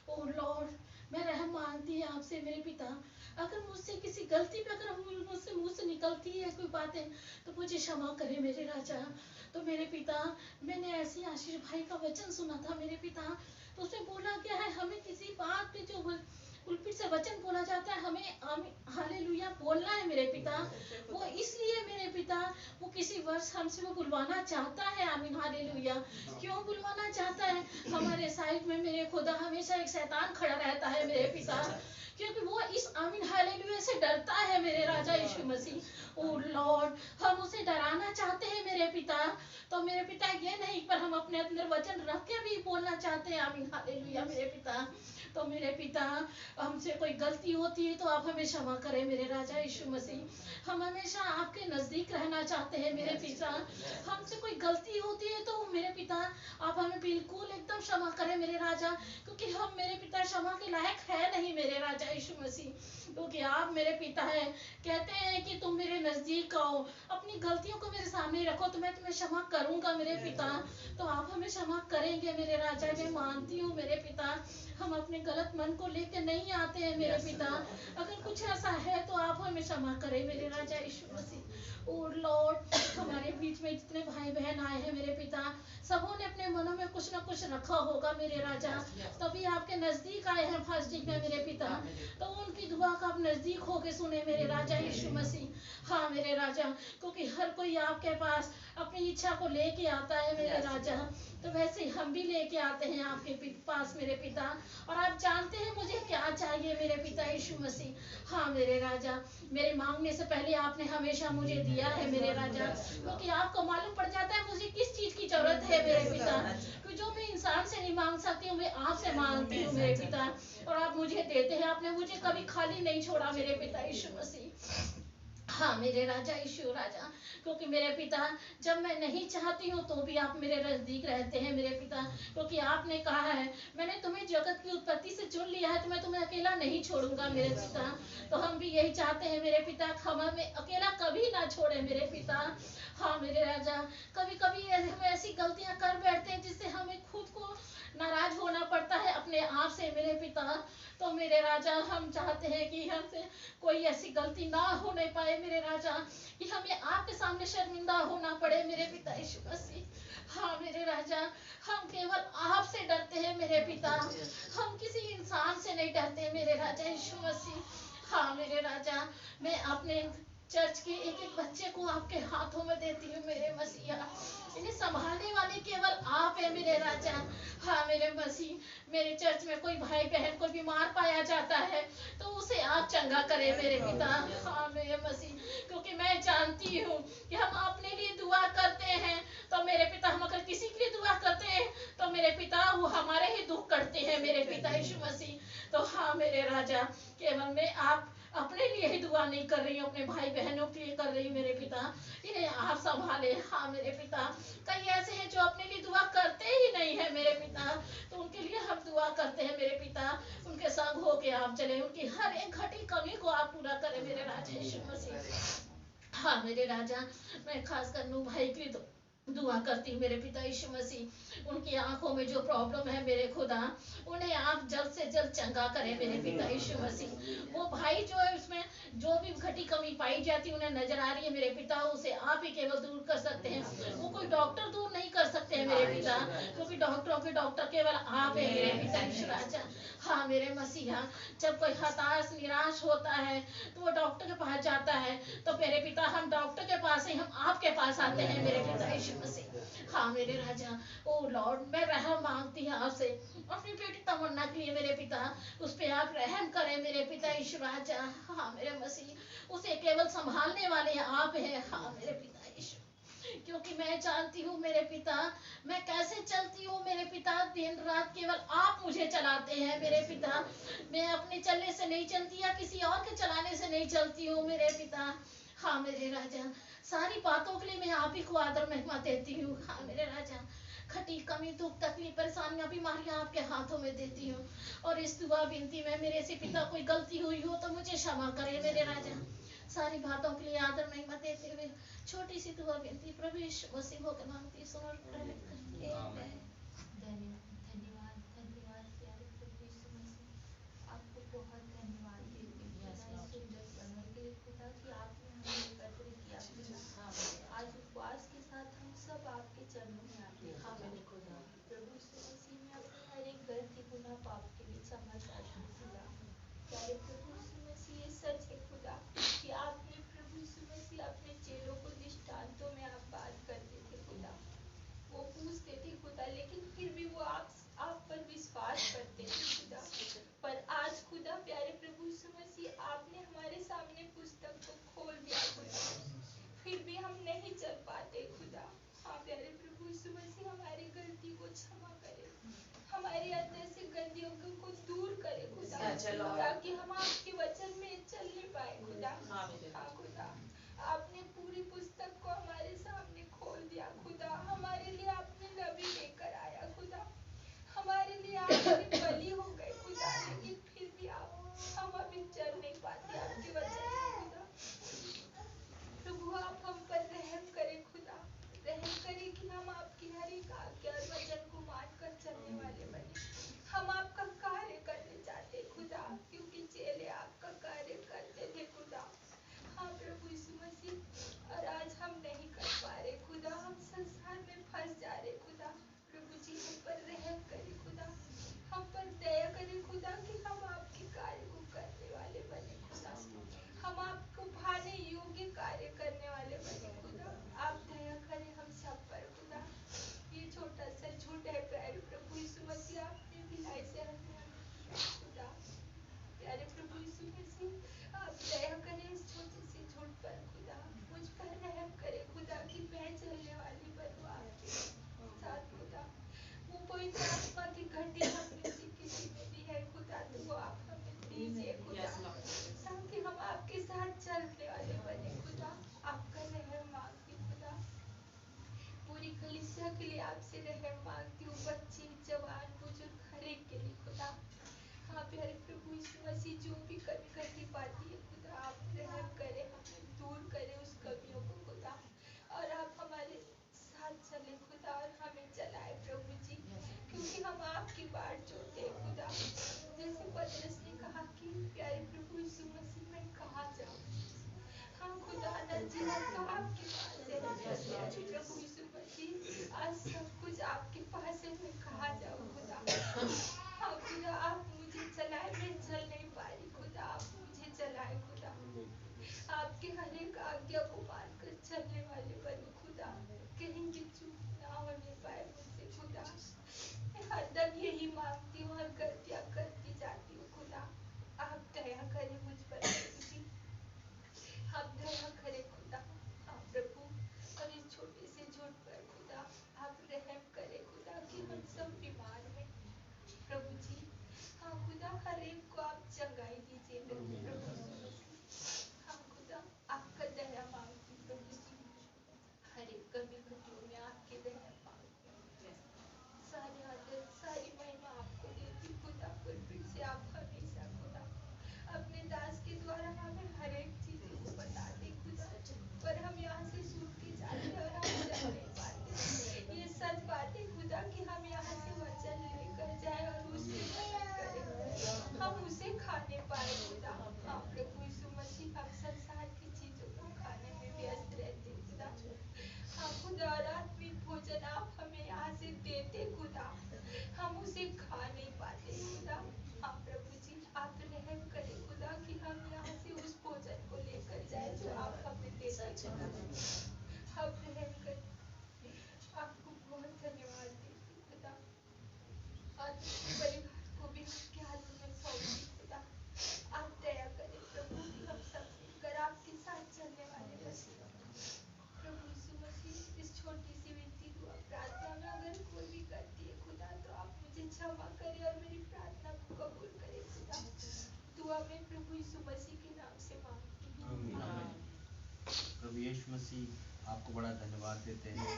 ओ लॉर्ड, मैं रहम मांगती हूँ आपसे मेरे पिता, अगर मुझसे किसी गलती पे अगर मुझसे मुंह से निकलती है कोई बातें तो मुझे क्षमा करें मेरे राजा। तो मेरे पिता, मैंने ऐसी आशीष भाई का वचन सुना था मेरे पिता, तो उसमें बोला गया है हमें किसी बात पे जो पुलपिट से वचन बोला जाता है हमें हालेलुया बोलना है मेरे पिता। वो इसलिए मेरे पिता, वो किसी वर्ष हमसे वो बुलवाना चाहता है आमीन हालेलुया। क्यों बुलवाना चाहता है? हमारे साइड में मेरे खुदा हमेशा एक शैतान खड़ा रहता है मेरे पिता, क्योंकि वो इस आमीन हालेलुया से डरता है मेरे राजा यीशु मसीह। ओ लॉर्ड, हम उसे डराना चाहते हैं मेरे पिता। तो मेरे पिता ये नहीं, पर हम अपने अंदर वचन रख के भी बोलना चाहते हैं आमीन हालेलुया मेरे पिता। तो मेरे पिता, हमसे कोई गलती होती है तो आप हमें क्षमा करें मेरे राजा यीशु मसीह। हम हमेशा आपके नजदीक रहना चाहते हैं मेरे पिता। हमसे कोई गलती होती है तो मेरे पिता आप हमें बिल्कुल एकदम क्षमा करें मेरे राजा, क्योंकि हम मेरे पिता क्षमा के लायक है नहीं मेरे राजा यीशु मसीह। क्योंकि आप मेरे पिता है, कहते हैं कि तुम मेरे नजदीक आओ, अपनी गलतियों को मेरे सामने रखो तो मैं तुम्हें क्षमा करूंगा मेरे पिता। तो आप हमें क्षमा करेंगे मेरे राजा। मैं मानती हूँ मेरे पिता, हम अपने गलत मन को लेकर नहीं आते हैं मेरे पिता। अगर कुछ ऐसा है तो आप हमें क्षमा करें मेरे राजा यीशु मसीह। ओ लॉर्ड, हमारे बीच में जितने भाई बहन आए हैं मेरे पिता, सबों ने अपने मनों में कुछ ना कुछ रखा होगा मेरे राजा, तभी आपके नजदीक आए हैं फास्टिंग में मेरे पिता। तो उनकी दुआ का आप नजदीक होके सुने मेरे राजा यीशु मसीह। हाँ मेरे राजा, क्योंकि हर कोई आपके पास अपनी इच्छा को लेके आता है मेरे राजा, तो वैसे हम भी लेके आते हैं आपके पास मेरे पिता। और आप जानते हैं मुझे क्या चाहिए मेरे पिता यीशु मसीह। हाँ मेरे राजा, मेरे मांगने से पहले आपने हमेशा मुझे दिया है मेरे राजा, क्योंकि आपको मालूम पड़ जाता है मुझे किस चीज की जरूरत है मेरे पिता। क्योंकि जो मैं इंसान से नहीं मांग सकती हूँ, मैं आपसे मांगती हूँ मेरे पिता, और आप मुझे देते हैं। आपने मुझे कभी खाली नहीं छोड़ा मेरे पिता यीशु मसीह। हाँ मेरे राजा यीशु राजा, क्योंकि मेरे पिता, जब मैं नहीं चाहती हूँ तो भी आप मेरे नजदीक रहते हैं मेरे पिता, क्योंकि आपने कहा है मैंने तुम्हें जगत की उत्पत्ति से चुन लिया है तो मैं तुम्हें अकेला नहीं छोड़ूंगा मेरे पिता। तो हम भी यही चाहते हैं मेरे पिता, हम हमें अकेला कभी ना छोड़े मेरे पिता। हाँ मेरे राजा, कभी कभी हम ऐसी गलतियां कर बैठते हैं जिससे हमें खुद को नाराज होना पड़ता है अपने आप से मेरे पिता। तो मेरे राजा हम चाहते हैं कि हमसे कोई ऐसी गलती ना होने पाए मेरे राजा, कि हमें आपके सामने शर्मिंदा होना पड़े मेरे पिता यीशु मसीह। हाँ मेरे राजा, हम केवल आपसे डरते हैं मेरे पिता, हम किसी इंसान से नहीं डरते मेरे राजा यीशु मसीह। हाँ मेरे राजा, मैं अपने चर्च के एक एक बच्चे को आपके हाथों में देती हूँ मेरे मसीहा। इन्हें संभालने वाले केवल आप है मेरे राजा। हाँ मेरे मसीह, मेरे चर्च में कोई भाई बहन को बीमार पाया जाता है तो उसे आप चंगा करें मेरे पिता। हाँ मेरे मसीह, क्योंकि मैं जानती हूँ कि हम अपने लिए दुआ करते हैं तो मेरे पिता, हम अगर किसी के लिए दुआ करते हैं तो मेरे पिता वो हमारे ही दुख करते हैं मेरे पिता यीशु मसीह। तो हाँ मेरे राजा, केवल मैं आप अपने लिए ही दुआ नहीं कर रही हूँ, अपने भाई बहनों के लिए कर रही हूँ मेरे पिता। इन्हें आप संभाले। हाँ मेरे पिता, कई ऐसे हैं जो अपने लिए दुआ करते ही नहीं है मेरे पिता, तो उनके लिए हम दुआ करते हैं मेरे पिता। उनके संग होके आप चले, उनकी हर एक घटी कमी को आप पूरा करें मेरे राजा यीशु मसीह। हाँ मेरे राजा, मैं खासकर नू भाई के लिए दुआ करती हूँ मेरे पिता यीशु मसीह। उनकी आंखों में जो प्रॉब्लम है मेरे खुदा, उन्हें आप जल्द से जल्द चंगा करें मेरे पिता यीशु मसीह। वो भाई जो है उसमें जो भी घटी कमी पाई जाती है, उन्हें नजर आ रही है मेरे पिता, उसे आप ही केवल दूर कर सकते हैं। वो कोई डॉक्टर दूर नहीं कर सकते हैं मेरे पिता, क्योंकि डॉक्टरों के डॉक्टर केवल आप है मेरे पिता यीशु राजा। हाँ मेरे मसीहा, जब कोई हताश निराश होता है तो वो डॉक्टर के पास जाता है, तो मेरे पिता हम डॉक्टर के पास ही, हम आपके पास आते हैं मेरे पिता यीशु मसीह। हाँ मेरे राजा, ओ लॉर्ड, मैं रहम मांगती हूँ आपसे अपनी बेटी तमन्ना के लिए मेरे पिता, उस पे आप रहम करें मेरे पिता यीशु राजा। हाँ मेरे मसीह, उसे केवल संभालने वाले आप हैं। हाँ मेरे पिता यीशु, क्योंकि मैं जानती हूँ मेरे पिता, मैं कैसे चलती हूँ मेरे पिता, दिन रात केवल आप मुझे चलाते हैं मेरे पिता। मैं अपने चलने से नहीं चलती या किसी और के चलाने से नहीं चलती हूँ मेरे पिता। हाँ मेरे राजा, सारी बातों के लिए मैं आप ही को आदर महिमा देती हूँ। हाँ मेरे राजा, खटी कमी दुख तकलीफ परेशानियां बीमारियां आपके हाथों में देती हूँ, और इस दुआ विनती में मेरे से पिता कोई गलती हुई हो तो मुझे क्षमा करे मेरे राजा। सारी बातों के लिए आदर महिमा देते हुए छोटी सी दुआ विनती प्रभु यीशु मसीह होकर मांगती, सुनो और ग्रहण करें। आमीन। धन्यवाद धन्यवाद प्यारे प्रभु यीशु मसीह, आपको बहुत धन्यवाद देती हूँ खुदा, इस सुंदर समय के लिए खुदा कि आपने हमें एकत्र किया खुदा। आज उपवास के साथ हम सब आपके चरणों में आते हैं खुदा। प्रभु यीशु मसीह, मैं अपनी हर एक गलती गुनाह पाप के लिए क्षमा चाहती हूँ खुदा। प्यारे प्रभु यीशु मसीह, ये सच है खुदा कि आपने प्रभु यीशु मसीह अपने चेलों को दृष्टांतों में आप बात करते थे खुदा। वो पूछते थे खुदा, लेकिन फिर भी वो आप पर विश्वास करते थे खुदा। पर आज खुदा प्यारे प्रभु यीशु मसीह, आपने हमारे सामने पुस्तक को खोल दिया खुदा, फिर भी हम नहीं चल पाते खुदा। हाँ प्यारे प्रभु यीशु मसीह, हमारी गलती को क्षमा करे, हमारे अंदर से गंदियों को दूर करे खुदा, ताकि हम आपके वचन में चलने पाए खुदा। हाँ खुदा, आपने पूरी पुस्तक को हमारे सामने खोल दिया खुदा। हमारे लिए आपने नबी लेकर आया खुदा, हमारे लिए आपकी बलि हो गए खुदा, लेकिन फिर भी हम अभी चल नहीं पाते आपके वचन में खुदा। प्रभु आप हम पर रहम करें खुदा, रहम करें कि हम आपकी हर एक आज्ञा और वचन को मानकर चलने वाले बने। हम आपका कार्य करने चाहते खुदा, क्योंकि चेले आपका कार्य करते थे खुदा। हाँ प्रभु यीशु मसीह, और आज हम नहीं कर पा रहे खुदा, हम संसार में फंस जा रहे खुदा। प्रभु जी हम पर रहम करें खुदा, हम पर दया करें खुदा, कि हम आपके कार्य को करने वाले बने खुदा, हम आपको भाने योग्य कार्य करने वाले बने खुदा। आप दया करें हम सब पर खुदा। ये छोटा सा झूठ है प्यारे प्रभु यीशु मसीह, आपने भिलाई से हमें किया खुदा। प्यारे प्रभु यीशु मसीह, आप दया करें इस छोटे से झूठ पर खुदा, मुझ पर रहम करें खुदा, कि मैं चलने वाली बनूं आपके साथ खुदा। वो पवित्र आत्मा की घटी हम में से किसी में भी है खुदा, तो वो आप हमें दीजिए खुदा, ताकि हम आपके साथ चलने वाले बने खुदा। आपका रहम मांगती खुदा, पूरी कलीसिया के लिए आपसे रहम मांगती हूँ, बच्चे जवान बुजुर्ग हर एक के लिए खुदा। हाँ प्यारे प्रभु यीशु मसीह, जो भी कमी घटी पाती है खुदा, आप रहम करें, हमें दूर करें उस कमियों को खुदा, और आप हमारे साथ चले खुदा, और हमें चलाए प्रभु जी, क्योंकि हम आप का आपके पास है। प्रभु यीशु मसीह, आज सब कुछ आपके पास है, मैं कहाँ जाऊँ खुदा। हाँ खुदा, आप मुझे चलाए, मैं चल नहीं पा रही खुदा, आप मुझे चलाए खुदा। आपके हर एक आज्ञा को मानकर चलने वाले बनो खुदा, कहीं भी चूक ना होने पाए मुझसे खुदा। मैं हरदम यही मांगती हूँ और गलतियाँ करती जाती हूँ खुदा। आप दया करें मुझ पर प्रभु जी, आप दया करें खुदा। हाँ प्रभु, और इस छोटे से झूठ पर खुदा आप रहम करें खुदा, कि हम सब बीमार हैं प्रभु जी। हाँ खुदा, हर एक को आप चंगाई दीजिए प्रभु यीशु मसीह। हाँ खुदा, आपका दया मांगती प्रभु जी, हर एक कमी घटियों में आपकी दया मांगती हूँ। सारी आदर सारी महिमा आपको देती खुदा, फिर से आप हमेशा खुदा अपने दास के द्वारा हमें हर एक चीजों को बताते खुदा, पर हम यहाँ से सुन के जाते और हम चल नहीं पाते। ये सच बात है खुदा कि हम यहाँ से वचन लेकर जाए और उस पे मेहनत करें, हम उसे खाने पाए खुदा। हाँ प्रभु यीशु मसीह, हम संसार की चीजों को खाने में व्यस्त रहते खुदा। हाँ खुदा, और आत्मिक भोजन आप हमें यहाँ से देते खुदा, हम उसे खा नहीं पाते खुदा। हाँ प्रभु जी, आप रहम करें खुदा, कि हम यहाँ से उस भोजन को लेकर जाए जो आप हमें देते खुदा। आप रहम करें, आपको बहुत धन्यवाद देती खुदा, और अपने परिवार को भी आपके हाथों में सौंपती खुदा। आप दया करें प्रभु, कि हम सब मिलकर आपके साथ चलने वाले बने। प्रभु यीशु मसीह, इस छोटी सी विनती दुआ प्रार्थना में अगर कोई भी गलती है खुदा, तो आप मुझे क्षमा करें और मेरी प्रार्थना को कबूल करें खुदा। दुआ में प्रभु यीशु मसीह के नाम से मांगती हूँ, आमीन। प्रभु यीशु मसीह, आपको बड़ा धन्यवाद देते हैं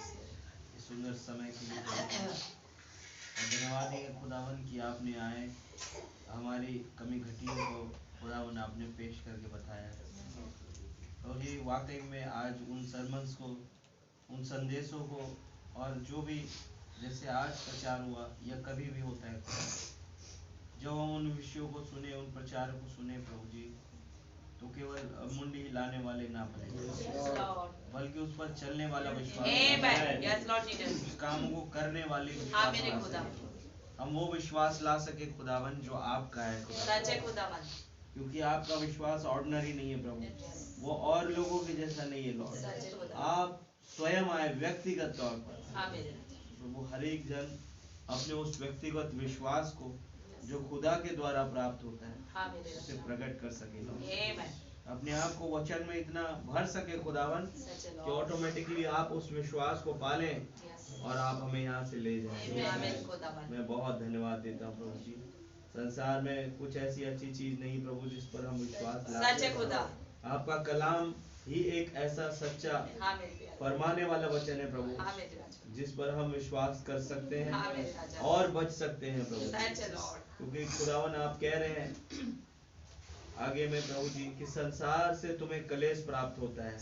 इस सुंदर समय के लिए। धन्यवाद है खुदावन कि आपने आए, हमारी कमी घटियों को खुदावन आपने पेश करके बताया। और ये वाकई में आज उन सरमन्स को, उन संदेशों को, और जो भी जैसे आज प्रचार हुआ या कभी भी होता है, जब हम उन विषयों को सुने, उन प्रचारों को सुने प्रभु जी, तो केवल मुंडी हिलाने वाले ना बने, बल्कि उस पर चलने वाला विश्वास, उस काम को करने वाले विश्वास, हम वो विश्वास ला सके खुदावन जो आपका है खुदावन। क्योंकि आपका विश्वास ऑर्डिनरी नहीं है प्रभु, वो और लोगों के जैसा नहीं है लॉर्ड। आप स्वयं आए व्यक्तिगत तौर पर प्रभु, हर एक जन अपने उस व्यक्तिगत विश्वास को जो खुदा के द्वारा प्राप्त होता है उसे प्रकट कर सके लॉर्ड। अपने आप को वचन में इतना भर सके खुदावन कि ऑटोमेटिकली आप उस विश्वास को पालें और आप हमें यहाँ से ले जाएं। मैं बहुत धन्यवाद देता हूँ प्रभु जी। संसार में कुछ ऐसी अच्छी चीज नहीं प्रभु जिस पर हम विश्वास ला, आपका कलाम ही एक ऐसा सच्चा फरमाने वाला वचन है प्रभु, जिस पर हम विश्वास कर सकते हैं और बच सकते हैं प्रभु। क्योंकि खुदावन आप कह रहे हैं आगे में प्रभु जी कि संसार से तुम्हें कलेश प्राप्त होता है,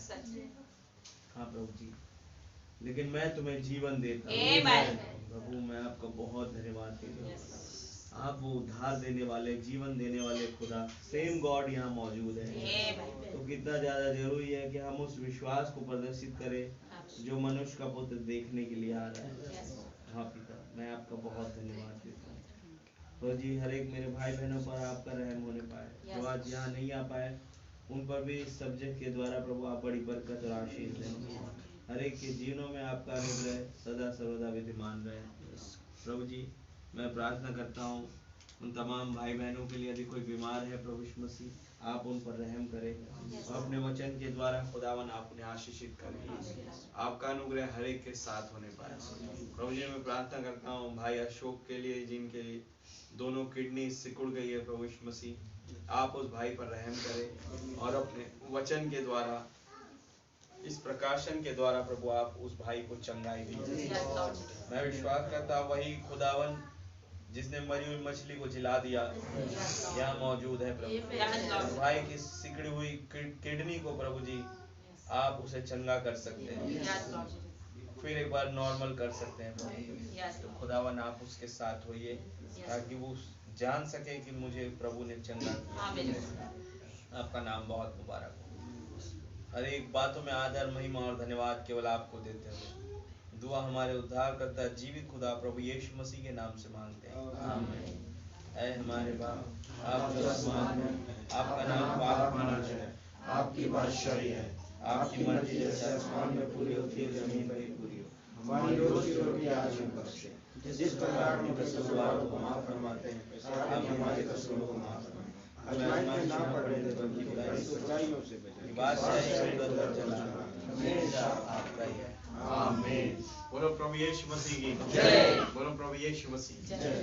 हाँ प्रभु जी, लेकिन मैं तुम्हें जीवन देता हूँ प्रभु। मैं आपका बहुत धन्यवाद देता हूँ। आप वो उद्धार देने वाले, जीवन देने वाले खुदा, सेम गॉड यहाँ मौजूद है। तो कितना ज्यादा जरूरी है कि हम उस विश्वास को प्रदर्शित करें जो मनुष्य का पुत्र देखने के लिए आ रहा है। हाँ पिता, मैं आपका बहुत धन्यवाद देता हूँ प्रभु जी। हर एक मेरे भाई बहनों पर आपका रहम होने पाए, जो आज यहाँ नहीं आ पाए उन पर भी इस सब्जेक्ट के द्वारा प्रभु आप बड़ी बरकत और आशीष दें। हर एक के जीवनों में आपका अनुग्रह सदा सर्वदा विद्यमान रहे प्रभु जी। मैं प्रार्थना करता हूँ उन तमाम भाई बहनों के लिए, यदि कोई बीमार है प्रभु यीशु मसीह आप उन पर रहम करें और अपने वचन के द्वारा खुदावन आप उन्हें आशीषित करें। आपका अनुग्रह हर एक के साथ होने पाए प्रभु जी। मैं प्रार्थना करता हूँ भाई अशोक के लिए, जिनके दोनों किडनी सिकुड़ गई है प्रभु यीशु मसीह, आप उस भाई पर रहम करें और अपने वचन के द्वारा, इस प्रकाशन के द्वारा प्रभु आप उस भाई को चंगाई दीजिए। मैं विश्वास करता हूँ वही खुदावन जिसने मरी हुई मछली को जिला दिया यहाँ मौजूद है प्रभु। भाई की सिकड़ी हुई किडनी को प्रभु जी आप उसे चंगा कर सकते हैं, फिर एक बार नॉर्मल कर सकते हैं प्रभु। तो खुदावन आप उसके साथ होइए ताकि वो जान सके कि मुझे प्रभु ने चंगा किया। आपका नाम बहुत मुबारक हो। हर एक बातों में आदर महिमा और धन्यवाद केवल आपको देते हैं। दुआ हमारे उद्धार करता जीवित खुदा प्रभु यीशु मसीह के नाम से मांगते हैं, आमीन। ऐ हमारे बाप आप जो आसमान में, आपका नाम पाक माना जाए, आपकी बादशाही है, आपकी मर्जी जैसे आसमान में पूरी होती है जमीन पर भी पूरी हो। हमारी रोजी रोटी आज हम बख्शे, जिस प्रकार हम कसूरवारों को माफ फरमाते हैं, हम हमारे कसूरों को माफ फरमाएं। आजमाइश में ना पड़ने दे बल्कि बुराइयों से बचाएं। बादशाही और जलाना हमेशा आपका ही है, आमीन। बोलो प्रभु यीशु मसीह की जय। बोलो प्रभु यीशु मसीह की जय।